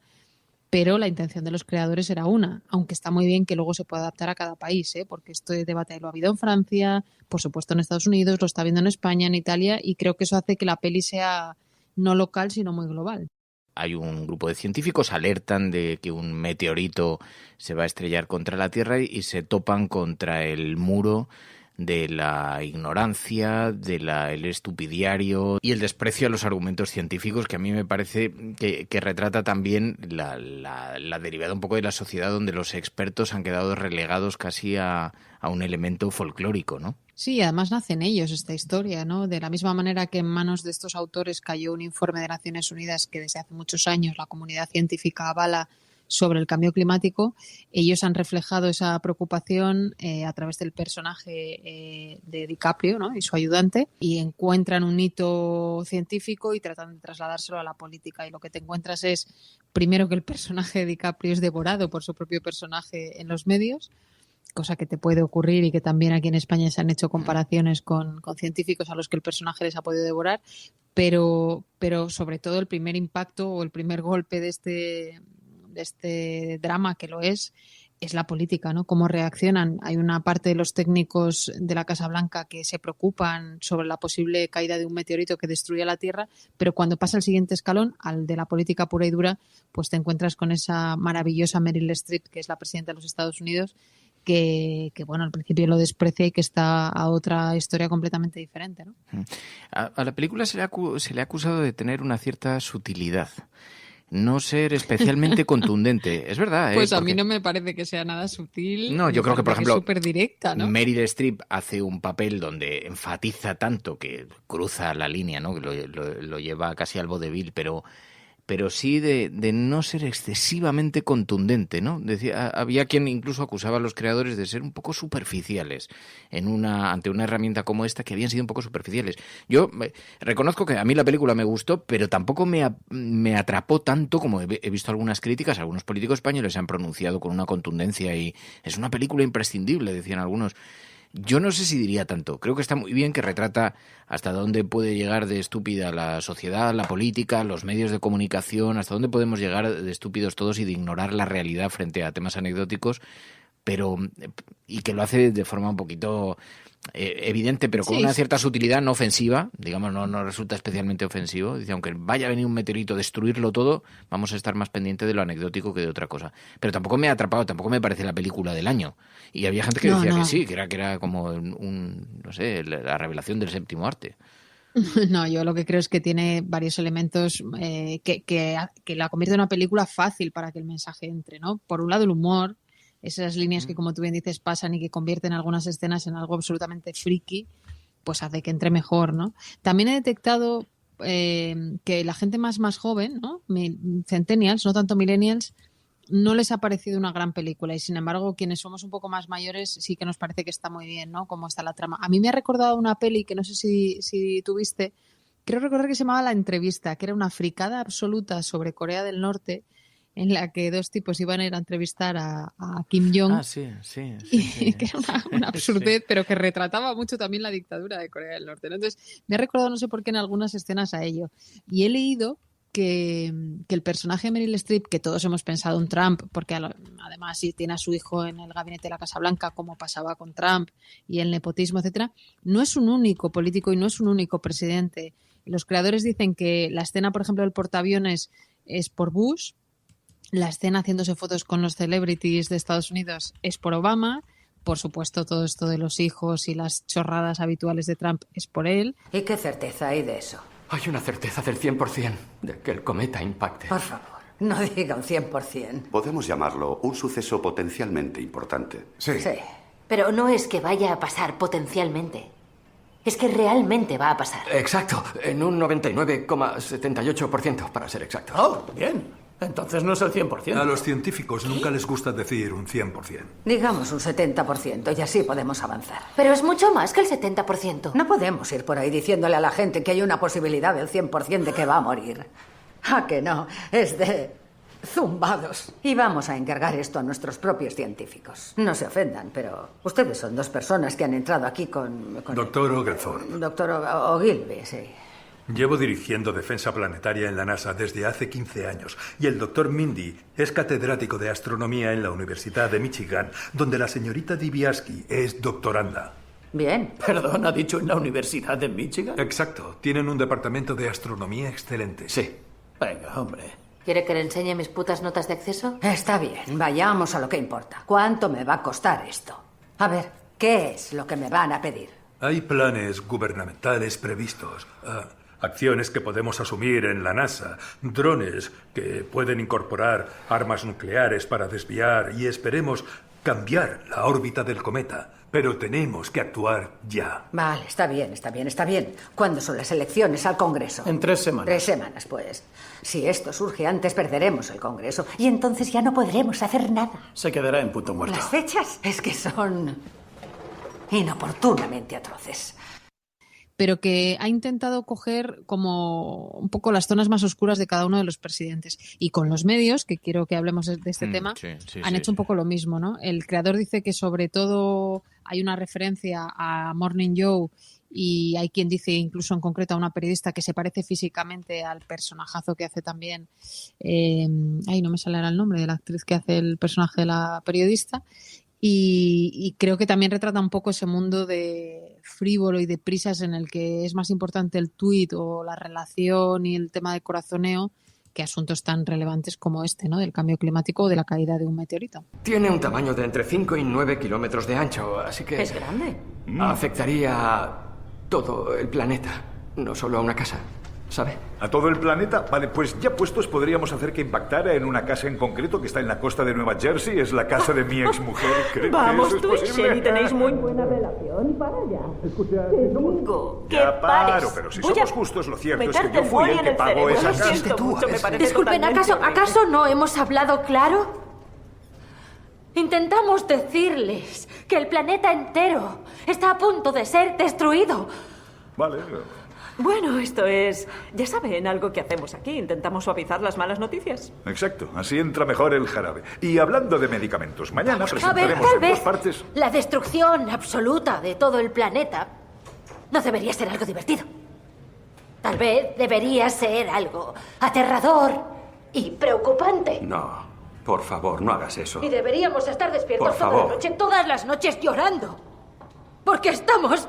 pero la intención de los creadores era una, aunque está muy bien que luego se pueda adaptar a cada país, porque este debate lo ha habido en Francia, por supuesto en Estados Unidos, lo está viendo en España, en Italia, y creo que eso hace que la peli sea no local, sino muy global. Hay un grupo de científicos, alertan de que un meteorito se va a estrellar contra la Tierra y se topan contra el muro de la ignorancia, el estupidiario y el desprecio a los argumentos científicos, que a mí me parece que retrata también la derivada un poco de la sociedad donde los expertos han quedado relegados casi a un elemento folclórico, ¿no? Sí, además nace en ellos esta historia, ¿no? De la misma manera que en manos de estos autores cayó un informe de Naciones Unidas que desde hace muchos años la comunidad científica avala sobre el cambio climático, ellos han reflejado esa preocupación a través del personaje de DiCaprio, ¿no? Y su ayudante, y encuentran un hito científico y tratan de trasladárselo a la política. Y lo que te encuentras es, primero, que el personaje de DiCaprio es devorado por su propio personaje en los medios, cosa que te puede ocurrir y que también aquí en España se han hecho comparaciones con científicos a los que el personaje les ha podido devorar, pero sobre todo el primer impacto o el primer golpe de este drama, que lo es la política, ¿no? Cómo reaccionan. Hay una parte de los técnicos de la Casa Blanca que se preocupan sobre la posible caída de un meteorito que destruya la Tierra, pero cuando pasa el siguiente escalón, al de la política pura y dura, pues te encuentras con esa maravillosa Meryl Streep, que es la presidenta de los Estados Unidos, que bueno, al principio lo desprecia y que está a otra historia completamente diferente, ¿no? A la película se le ha acusado de tener una cierta sutilidad, no ser especialmente contundente. Es verdad, Pues a mí no me parece que sea nada sutil. No, yo creo que, por ejemplo, súper directa, ¿no? Meryl Streep hace un papel donde enfatiza tanto que cruza la línea, ¿no? Que lo lleva casi al vodevil, pero sí de no ser excesivamente contundente, ¿no? Había quien incluso acusaba a los creadores de ser un poco superficiales ante una herramienta como esta, que habían sido un poco superficiales. Yo reconozco que a mí la película me gustó, pero tampoco me atrapó tanto como he visto algunas críticas. Algunos políticos españoles se han pronunciado con una contundencia y es una película imprescindible, decían algunos. Yo no sé si diría tanto. Creo que está muy bien, que retrata hasta dónde puede llegar de estúpida la sociedad, la política, los medios de comunicación, hasta dónde podemos llegar de estúpidos todos y de ignorar la realidad frente a temas anecdóticos, y que lo hace de forma un poquito evidente, pero con una cierta sutilidad, no ofensiva, digamos, no resulta especialmente ofensivo. Dice, aunque vaya a venir un meteorito a destruirlo todo, vamos a estar más pendientes de lo anecdótico que de otra cosa. Pero tampoco me ha atrapado, tampoco me parece la película del año. Y había gente que decía que sí, que era como no sé, la revelación del séptimo arte. No, yo lo que creo es que tiene varios elementos que la convierte en una película fácil para que el mensaje entre, ¿no? Por un lado, el humor, esas líneas que, como tú bien dices, pasan y que convierten algunas escenas en algo absolutamente friki, pues hace que entre mejor, ¿no? También he detectado que la gente más joven, ¿no? Centennials, no tanto millennials, no les ha parecido una gran película, y sin embargo quienes somos un poco más mayores sí que nos parece que está muy bien, ¿no? Cómo está la trama. A mí me ha recordado una peli que no sé si tuviste, creo recordar que se llamaba La Entrevista, que era una fricada absoluta sobre Corea del Norte, en la que dos tipos iban a ir a entrevistar a Kim Jong. Ah, sí. Que era una absurdez, sí, pero que retrataba mucho también la dictadura de Corea del Norte, ¿no? Entonces me ha recordado, no sé por qué, en algunas escenas a ello. Y he leído que el personaje de Meryl Streep, que todos hemos pensado en Trump, porque además sí tiene a su hijo en el gabinete de la Casa Blanca, como pasaba con Trump, y el nepotismo, etcétera, no es un único político y no es un único presidente. Los creadores dicen que la escena, por ejemplo, del portaaviones es por Bush, la escena haciéndose fotos con los celebrities de Estados Unidos es por Obama. Por supuesto, todo esto de los hijos y las chorradas habituales de Trump es por él. ¿Y qué certeza hay de eso? Hay una certeza del 100% de que el cometa impacte. Por favor, no diga un 100%. Podemos llamarlo un suceso potencialmente importante. Sí. Pero no es que vaya a pasar potencialmente. Es que realmente va a pasar. Exacto, en un 99,78% para ser exacto. Oh, bien. Entonces no es el 100%. A los científicos nunca les gusta decir un 100%. Digamos un 70% y así podemos avanzar. Pero es mucho más que el 70%. No podemos ir por ahí diciéndole a la gente que hay una posibilidad del 100% de que va a morir. ¿A que no? Es de zumbados. Y vamos a encargar esto a nuestros propios científicos. No se ofendan, pero ustedes son dos personas que han entrado aquí con... Doctor Oglethorpe. Doctor Ogilvy, sí. Llevo dirigiendo defensa planetaria en la NASA desde hace 15 años y el doctor Mindy es catedrático de astronomía en la Universidad de Michigan, donde la señorita Dibiasky es doctoranda. Bien. Perdón, ¿ha dicho en la Universidad de Michigan? Exacto. Tienen un departamento de astronomía excelente. Sí. Venga, hombre. ¿Quiere que le enseñe mis putas notas de acceso? Está bien, vayamos a lo que importa. ¿Cuánto me va a costar esto? A ver, ¿qué es lo que me van a pedir? Hay planes gubernamentales previstos. Acciones que podemos asumir en la NASA, drones que pueden incorporar armas nucleares para desviar y esperemos cambiar la órbita del cometa. Pero tenemos que actuar ya. Vale, está bien. ¿Cuándo son las elecciones al Congreso? En 3 semanas. 3 semanas, pues. Si esto surge antes, perderemos el Congreso y entonces ya no podremos hacer nada. Se quedará en punto muerto. Las fechas es que son inoportunamente atroces. Pero que ha intentado coger como un poco las zonas más oscuras de cada uno de los presidentes. Y con los medios, que quiero que hablemos de este tema, han hecho un poco lo mismo, ¿no? El creador dice que sobre todo hay una referencia a Morning Joe y hay quien dice incluso en concreto a una periodista que se parece físicamente al personajazo que hace también, no me sale ahora el nombre de la actriz que hace el personaje de la periodista. Y creo que también retrata un poco ese mundo de frívolo y de prisas en el que es más importante el tuit o la relación y el tema de corazoneo que asuntos tan relevantes como este, ¿no? Del cambio climático o de la caída de un meteorito. Tiene un tamaño de entre 5 y 9 kilómetros de ancho, así que... Es grande. Afectaría a todo el planeta, no solo a una casa. ¿Sabe? ¿A todo el planeta? Vale, pues ya puestos podríamos hacer que impactara en una casa en concreto que está en la costa de Nueva Jersey. Es la casa de mi exmujer. ¿Cree Vamos, que eso tú es y posible? Shelly tenéis muy buena relación. Para allá. Escucha, Digo, que ya pares. paro, pero si Voy somos a justos, lo cierto es que meterte yo fui boli el en que el pagó cerebro. esa Lo casa. siento mucho, me parece Disculpen, totalmente horrible. ¿acaso no hemos hablado claro? Intentamos decirles que el planeta entero está a punto de ser destruido. Vale. Bueno, esto es... Ya saben, algo que hacemos aquí. Intentamos suavizar las malas noticias. Exacto, así entra mejor el jarabe. Y hablando de medicamentos, mañana A ver, presentaremos tal en dos vez partes... la destrucción absoluta de todo el planeta no debería ser algo divertido. Tal vez debería ser algo aterrador y preocupante. No, por favor, no hagas eso. Y deberíamos estar despiertos Por toda la favor. noche, todas las noches llorando. Porque estamos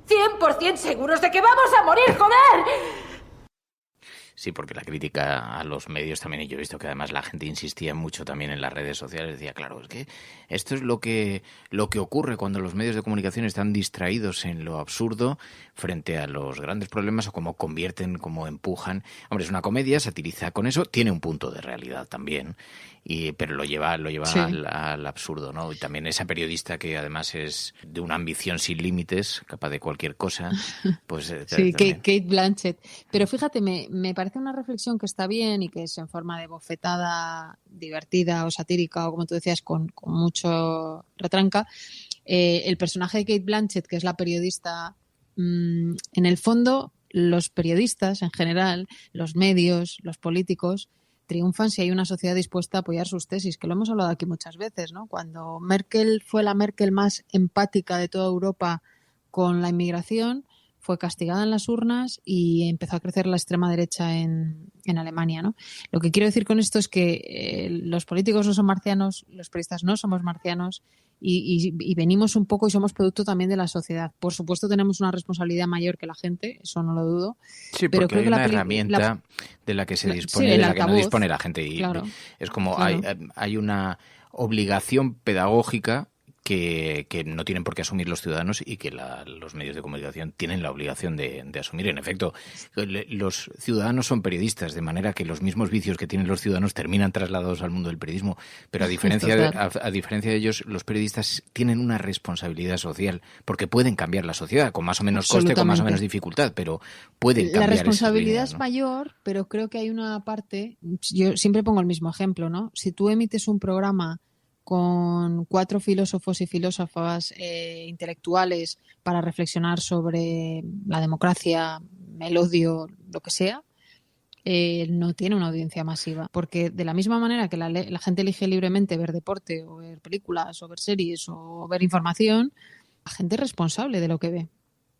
100% seguros de que vamos a morir, joder. Sí, porque la crítica a los medios también, y yo he visto que además la gente insistía mucho también en las redes sociales, decía, claro, es que esto es lo que ocurre cuando los medios de comunicación están distraídos en lo absurdo frente a los grandes problemas o cómo convierten, cómo empujan. Hombre, es una comedia, satiriza con eso, tiene un punto de realidad también, pero lo lleva Sí. al absurdo, ¿no? Y también esa periodista que además es de una ambición sin límites, capaz de cualquier cosa, pues... Sí, también. Kate Blanchett. Pero fíjate, me parece una reflexión que está bien y que es en forma de bofetada divertida o satírica o como tú decías, con mucho retranca. El personaje de Kate Blanchett, que es la periodista, en el fondo los periodistas en general, los medios, los políticos, triunfan si hay una sociedad dispuesta a apoyar sus tesis, que lo hemos hablado aquí muchas veces, ¿no? Cuando Merkel fue la Merkel más empática de toda Europa con la inmigración, fue castigada en las urnas y empezó a crecer la extrema derecha en Alemania, ¿no? Lo que quiero decir con esto es que los políticos no son marcianos, los periodistas no somos marcianos y venimos un poco y somos producto también de la sociedad. Por supuesto tenemos una responsabilidad mayor que la gente, eso no lo dudo. Sí, pero porque creo hay que una herramienta de la que se dispone, sí, de la altavoz, que no dispone la gente. Y claro, es como claro. hay una obligación pedagógica que no tienen por qué asumir los ciudadanos y que los medios de comunicación tienen la obligación de asumir. En efecto, los ciudadanos son periodistas, de manera que los mismos vicios que tienen los ciudadanos terminan trasladados al mundo del periodismo, pero a diferencia de ellos, los periodistas tienen una responsabilidad social, porque pueden cambiar la sociedad, con más o menos coste, con más o menos dificultad, pero pueden cambiar. La responsabilidad líneas, es ¿no? mayor, pero creo que hay una parte, yo siempre pongo el mismo ejemplo, ¿no? Si tú emites un programa con 4 filósofos y filósofas intelectuales para reflexionar sobre la democracia, el odio, lo que sea, no tiene una audiencia masiva. Porque de la misma manera que la gente elige libremente ver deporte o ver películas o ver series o ver información, la gente es responsable de lo que ve.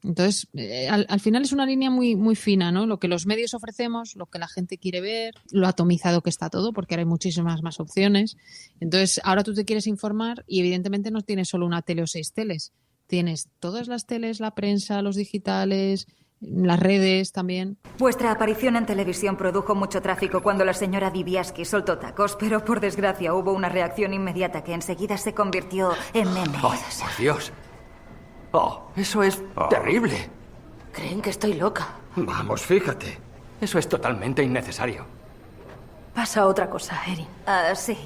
Entonces, al final es una línea muy, muy fina, ¿no? Lo que los medios ofrecemos, lo que la gente quiere ver, lo atomizado que está todo, porque ahora hay muchísimas más opciones. Entonces, ahora tú te quieres informar y evidentemente no tienes solo una tele o 6 teles. Tienes todas las teles, la prensa, los digitales, las redes también. Vuestra aparición en televisión produjo mucho tráfico cuando la señora Dibiaski soltó tacos, pero por desgracia hubo una reacción inmediata que enseguida se convirtió en meme. ¡Oh, por Dios! ¡Oh, eso es terrible! Creen que estoy loca. Vamos, fíjate. Eso es totalmente innecesario. Pasa otra cosa, Erin. Sí.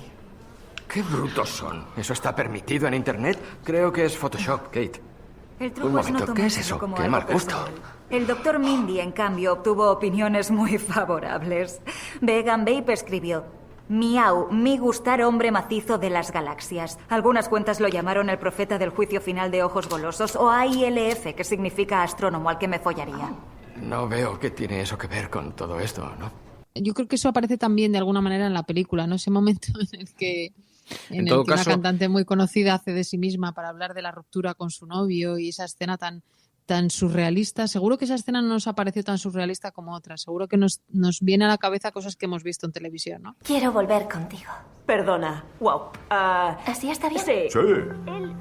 ¡Qué brutos son! ¿Eso está permitido en Internet? Creo que es Photoshop, Kate. El truco Un momento, es no ¿qué es tomárselo eso? como ¡Qué algo mal gusto! personal. El doctor Mindy, en cambio, obtuvo opiniones muy favorables. Vegan Bape escribió: Miau, mi gustar hombre macizo de las galaxias. Algunas cuentas lo llamaron el profeta del juicio final de ojos golosos, o AILF, que significa astrónomo al que me follaría. No veo qué tiene eso que ver con todo esto, ¿no? Yo creo que eso aparece también de alguna manera en la película, ¿no? Ese momento en el que una cantante muy conocida hace de sí misma para hablar de la ruptura con su novio y esa escena tan surrealista. Seguro que esa escena no nos ha parecido tan surrealista como otras. Seguro que nos viene a la cabeza cosas que hemos visto en televisión, ¿no? Quiero volver contigo. Perdona. Wow. ¿Así está bien? Sí.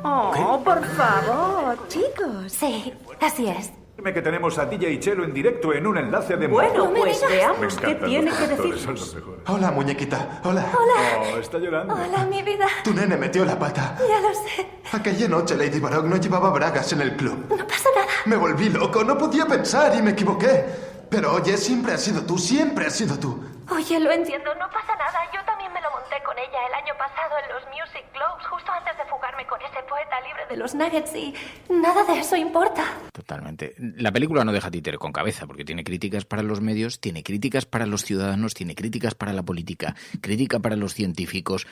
Oh, por favor, chicos. Sí, así es. Dime que tenemos a DJ Chelo en directo en un enlace de... Bueno, me pues digas. veamos qué encantan tiene los que productores, decirnos. son los mejores. Hola, muñequita. Hola. Oh, está llorando. Hola, mi vida. Tu nene metió la pata. Ya lo sé. Aquella noche Lady Baroque no llevaba bragas en el club. No pasa nada. Me volví loco, no podía pensar y me equivoqué. Pero oye, siempre has sido tú, siempre has sido tú. Oye, lo entiendo, no pasa nada. Yo también me lo monté con ella el año pasado en los Music Globes, justo antes de fugarme con ese poeta libre de los Nuggets y nada de eso importa. Totalmente. La película no deja títere con cabeza, porque tiene críticas para los medios, tiene críticas para los ciudadanos, tiene críticas para la política, crítica para los científicos,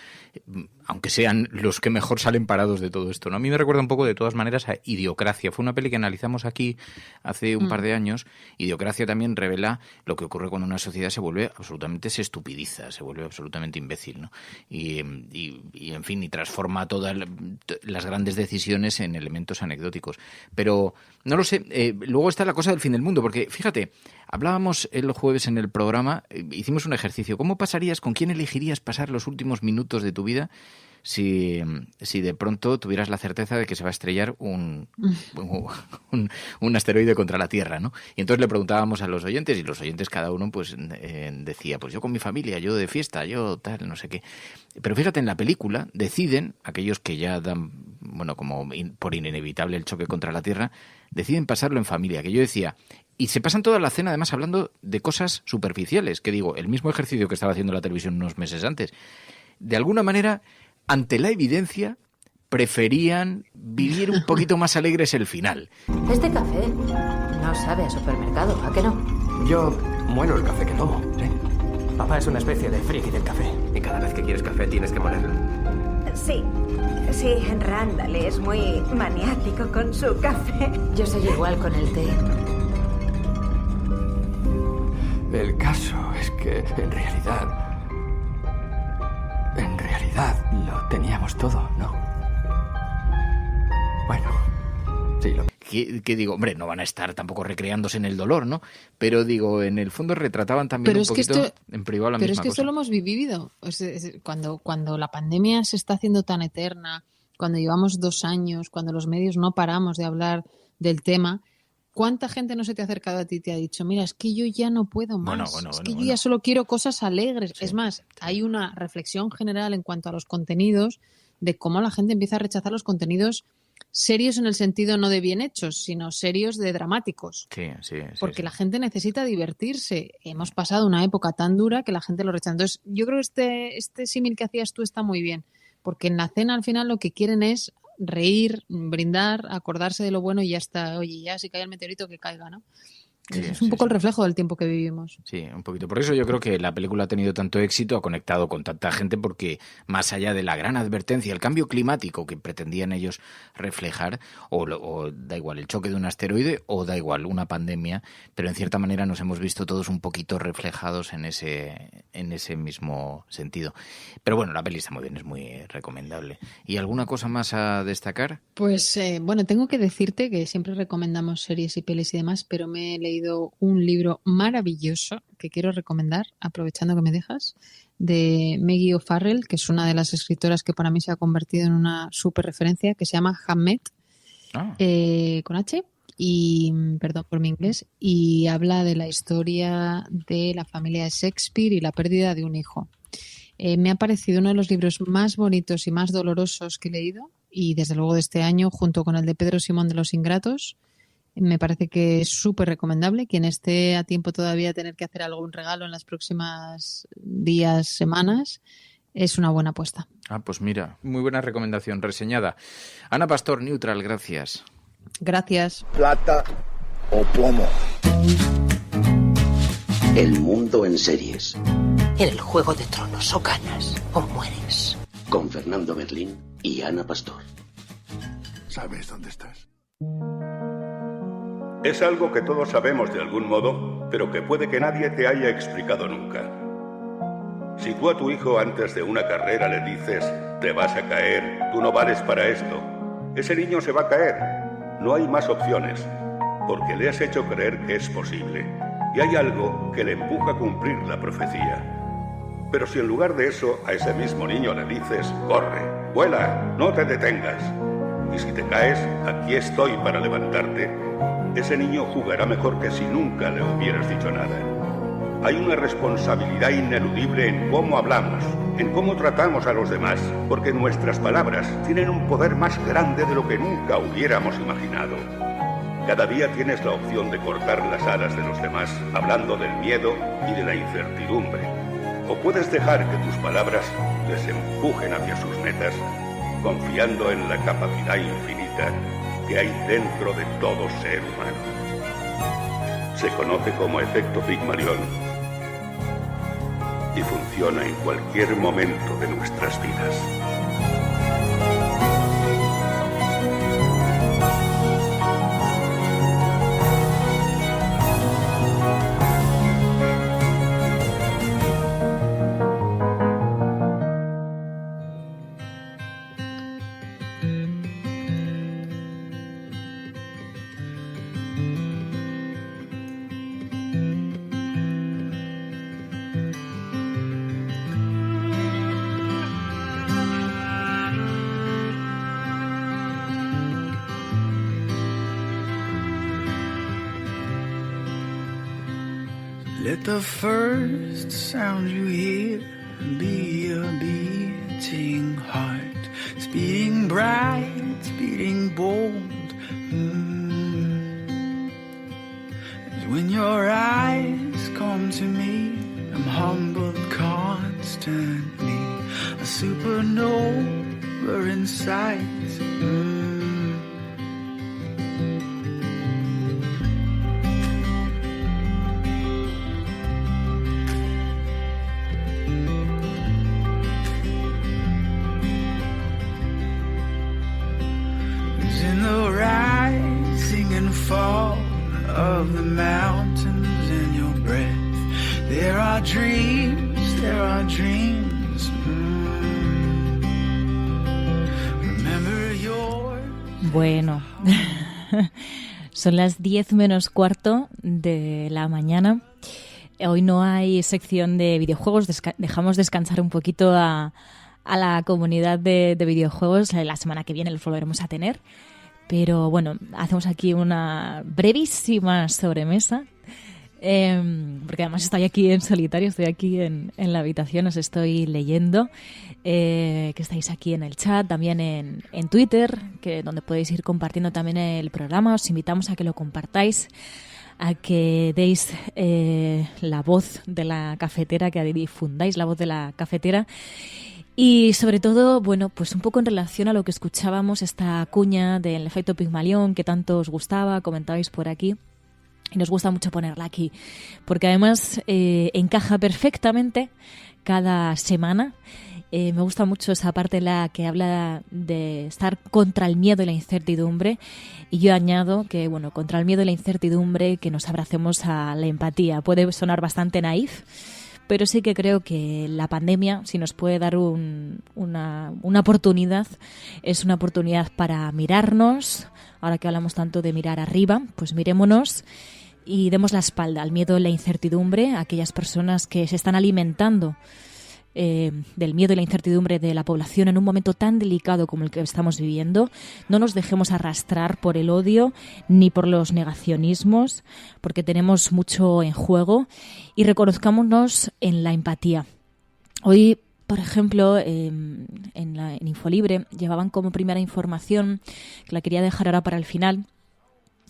aunque sean los que mejor salen parados de todo esto, ¿no? A mí me recuerda un poco, de todas maneras, a Idiocracia. Fue una peli que analizamos aquí hace un par de años. Idiocracia también revela lo que ocurre cuando una sociedad se estupidiza, se vuelve absolutamente imbécil, ¿no? Y en fin, y transforma todas las grandes decisiones en elementos anecdóticos. Pero no lo sé. Luego está la cosa del fin del mundo, porque fíjate, hablábamos el jueves en el programa, hicimos un ejercicio. ¿Cómo pasarías, con quién elegirías pasar los últimos minutos de tu vida si de pronto tuvieras la certeza de que se va a estrellar un asteroide contra la Tierra, ¿no? Y entonces le preguntábamos a los oyentes, y los oyentes cada uno pues decía, pues yo con mi familia, yo de fiesta, yo tal, no sé qué. Pero fíjate, en la película deciden, aquellos que ya dan, bueno, como por inevitable el choque contra la Tierra, deciden pasarlo en familia, que yo decía... Y se pasan toda la cena, además, hablando de cosas superficiales, que digo, el mismo ejercicio que estaba haciendo la televisión unos meses antes. De alguna manera, ante la evidencia, preferían vivir un poquito más alegres el final. Este café no sabe a supermercado, ¿a qué no? Yo muelo el café que tomo, sí. Papá es una especie de friki del café. Y cada vez que quieres café tienes que molerlo. Sí, Randall es muy maniático con su café. Yo soy igual con el té. El caso es que, en realidad, lo teníamos todo, ¿no? Bueno, sí, que digo, hombre, no van a estar tampoco recreándose en el dolor, ¿no? Pero digo, en el fondo retrataban también un poquito en privado la misma cosa. Pero es que esto lo hemos vivido. Cuando la pandemia se está haciendo tan eterna, cuando llevamos 2 años, cuando los medios no paramos de hablar del tema, ¿cuánta gente no se te ha acercado a ti y te ha dicho, mira, es que yo ya no puedo más, yo ya solo quiero cosas alegres? Sí. Es más, hay una reflexión general en cuanto a los contenidos de cómo la gente empieza a rechazar los contenidos serios en el sentido no de bien hechos, sino serios de dramáticos. Sí. Porque la gente necesita divertirse. Hemos pasado una época tan dura que la gente lo rechaza. Entonces, yo creo que este símil que hacías tú está muy bien, porque en la cena al final lo que quieren es reír, brindar, acordarse de lo bueno y ya está. Oye, ya si cae el meteorito que caiga, ¿no? Sí, es un poco el reflejo del tiempo que vivimos. Sí, un poquito. Por eso yo creo que la película ha tenido tanto éxito, ha conectado con tanta gente, porque más allá de la gran advertencia, el cambio climático que pretendían ellos reflejar, o da igual el choque de un asteroide, o da igual una pandemia, pero en cierta manera nos hemos visto todos un poquito reflejados en ese mismo sentido. Pero bueno, la peli está muy bien, es muy recomendable. ¿Y alguna cosa más a destacar? Pues bueno, tengo que decirte que siempre recomendamos series y pelis y demás, pero me he leído un libro maravilloso que quiero recomendar, aprovechando que me dejas, de Maggie O'Farrell, que es una de las escritoras que para mí se ha convertido en una súper referencia, que se llama Hamlet, con H, y perdón por mi inglés, y habla de la historia de la familia de Shakespeare y la pérdida de un hijo. Me ha parecido uno de los libros más bonitos y más dolorosos que he leído, y desde luego de este año, junto con el de Pedro Simón de los Ingratos. Me parece que es súper recomendable. Quien esté a tiempo todavía de tener que hacer algún regalo en las próximas días, semanas, es una buena apuesta. Pues mira, muy buena recomendación, reseñada. Ana Pastor, Neutral, gracias. Gracias. Plata o plomo. El mundo en series. En el Juego de Tronos o ganas o mueres. Con Fernando Berlín y Ana Pastor. ¿Sabes dónde estás? Es algo que todos sabemos de algún modo, pero que puede que nadie te haya explicado nunca. Si tú a tu hijo antes de una carrera le dices, te vas a caer, tú no vales para esto, ese niño se va a caer. No hay más opciones, porque le has hecho creer que es posible. Y hay algo que le empuja a cumplir la profecía. Pero si en lugar de eso a ese mismo niño le dices, corre, vuela, no te detengas, y si te caes, aquí estoy para levantarte, ese niño jugará mejor que si nunca le hubieras dicho nada. Hay una responsabilidad ineludible en cómo hablamos, en cómo tratamos a los demás, porque nuestras palabras tienen un poder más grande de lo que nunca hubiéramos imaginado. Cada día tienes la opción de cortar las alas de los demás, hablando del miedo y de la incertidumbre. O puedes dejar que tus palabras les empujen hacia sus metas, confiando en la capacidad infinita que hay dentro de todo ser humano. Se conoce como efecto Pigmalión y funciona en cualquier momento de nuestras vidas. Let the first sound you hear be a beating heart. It's beating bright, it's beating bold. And when your eyes come to me, I'm humbled constantly. A supernova in sight. Fall of the mountains in your breath. There are dreams, there are dreams. Remember yours. Bueno, Son las 10 menos cuarto de la mañana. Hoy no hay sección de videojuegos. Dejamos descansar un poquito a la comunidad de videojuegos. La semana que viene los volveremos a tener. Pero bueno, hacemos aquí una brevísima sobremesa. Porque además estoy aquí en solitario, estoy aquí en la habitación, os estoy leyendo, que estáis aquí en el chat, también en Twitter, donde podéis ir compartiendo también el programa. Os invitamos a que lo compartáis, a que deis la voz de la cafetera, que difundáis la voz de la cafetera. Y sobre todo, bueno, pues un poco en relación a lo que escuchábamos, esta cuña del efecto Pigmalión que tanto os gustaba, comentabais por aquí. Y nos gusta mucho ponerla aquí, porque además encaja perfectamente cada semana. Me gusta mucho esa parte en la que habla de estar contra el miedo y la incertidumbre. Y yo añado que, bueno, contra el miedo y la incertidumbre, que nos abracemos a la empatía. Puede sonar bastante naif, pero sí que creo que la pandemia, si nos puede dar una oportunidad, es una oportunidad para mirarnos. Ahora que hablamos tanto de mirar arriba, pues mirémonos y demos la espalda al miedo y la incertidumbre a aquellas personas que se están alimentando del miedo y la incertidumbre de la población en un momento tan delicado como el que estamos viviendo. No nos dejemos arrastrar por el odio ni por los negacionismos, porque tenemos mucho en juego, y reconozcámonos en la empatía. Hoy, por ejemplo, en Infolibre llevaban como primera información, que la quería dejar ahora para el final,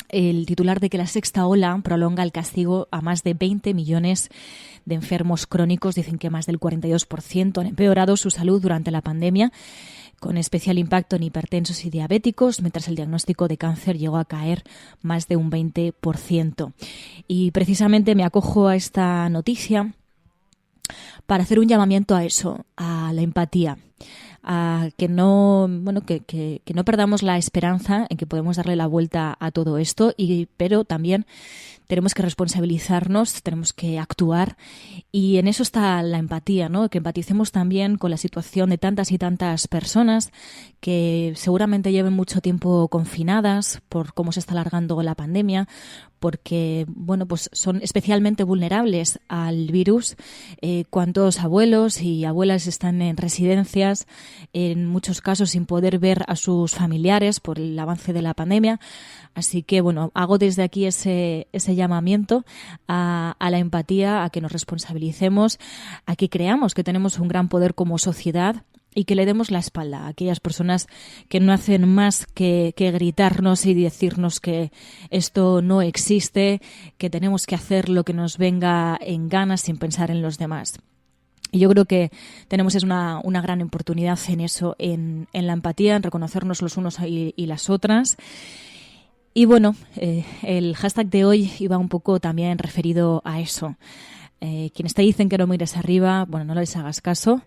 el titular de que la sexta ola prolonga el castigo a más de 20 millones de enfermos crónicos. Dicen que más del 42% han empeorado su salud durante la pandemia, con especial impacto en hipertensos y diabéticos, mientras el diagnóstico de cáncer llegó a caer más de un 20%. Y precisamente me acojo a esta noticia para hacer un llamamiento a eso, a la empatía, a que no perdamos la esperanza en que podemos darle la vuelta a todo esto, pero también tenemos que responsabilizarnos, tenemos que actuar, y en eso está la empatía, ¿no? Que empaticemos también con la situación de tantas y tantas personas que seguramente lleven mucho tiempo confinadas por cómo se está alargando la pandemia, porque bueno, pues son especialmente vulnerables al virus. Cuántos abuelos y abuelas están en residencias, en muchos casos sin poder ver a sus familiares por el avance de la pandemia. Así que bueno, hago desde aquí ese llamamiento a la empatía, a que nos responsabilicemos, a que creamos que tenemos un gran poder como sociedad y que le demos la espalda a aquellas personas que no hacen más que gritarnos y decirnos que esto no existe, que tenemos que hacer lo que nos venga en ganas sin pensar en los demás. Y yo creo que tenemos una gran oportunidad en eso, en la empatía, en reconocernos los unos y las otras. Y bueno, el hashtag de hoy iba un poco también referido a eso. Quienes te dicen que no mires arriba, bueno, no les hagas caso.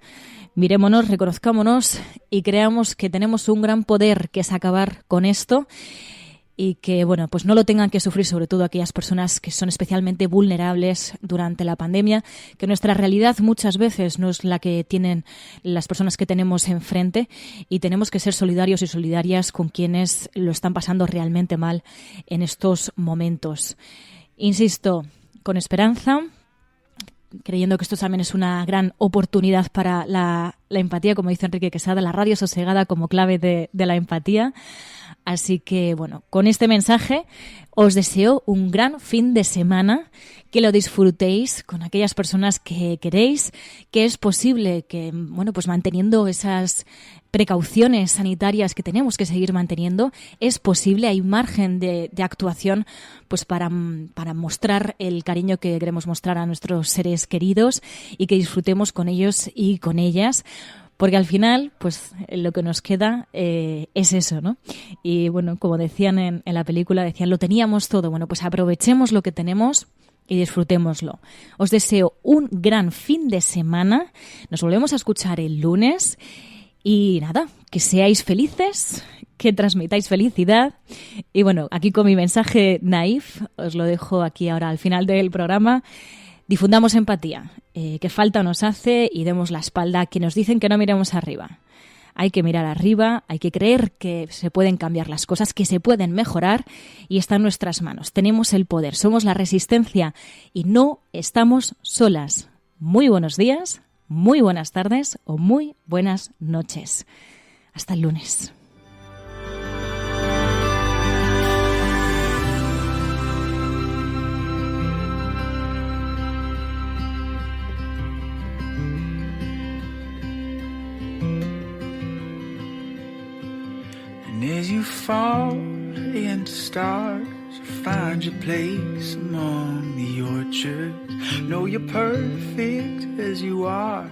Mirémonos, reconozcámonos y creamos que tenemos un gran poder, que es acabar con esto, y que, bueno, pues no lo tengan que sufrir, sobre todo aquellas personas que son especialmente vulnerables durante la pandemia, que nuestra realidad muchas veces no es la que tienen las personas que tenemos enfrente, y tenemos que ser solidarios y solidarias con quienes lo están pasando realmente mal en estos momentos. Insisto, con esperanza, creyendo que esto también es una gran oportunidad para la empatía, como dice Enrique Quesada, la radio sosegada como clave de la empatía. Así que, bueno, con este mensaje os deseo un gran fin de semana, que lo disfrutéis con aquellas personas que queréis, que es posible que, bueno, pues manteniendo esas precauciones sanitarias que tenemos que seguir manteniendo, es posible, hay margen de actuación pues para mostrar el cariño que queremos mostrar a nuestros seres queridos, y que disfrutemos con ellos y con ellas. Porque al final, pues lo que nos queda es eso, ¿no? Y bueno, como decían en la película, decían, lo teníamos todo. Bueno, pues aprovechemos lo que tenemos y disfrutémoslo. Os deseo un gran fin de semana. Nos volvemos a escuchar el lunes. Y nada, que seáis felices, que transmitáis felicidad. Y bueno, aquí con mi mensaje naif, os lo dejo aquí ahora al final del programa. Difundamos empatía, que falta nos hace, y demos la espalda a quienes nos dicen que no miremos arriba. hay que mirar arriba, hay que creer que se pueden cambiar las cosas, que se pueden mejorar y está en nuestras manos. Tenemos el poder, somos la resistencia y no estamos solas. Muy buenos días, muy buenas tardes o muy buenas noches. Hasta el lunes. And as you fall into stars, find your place among the orchards. Know you're perfect as you are.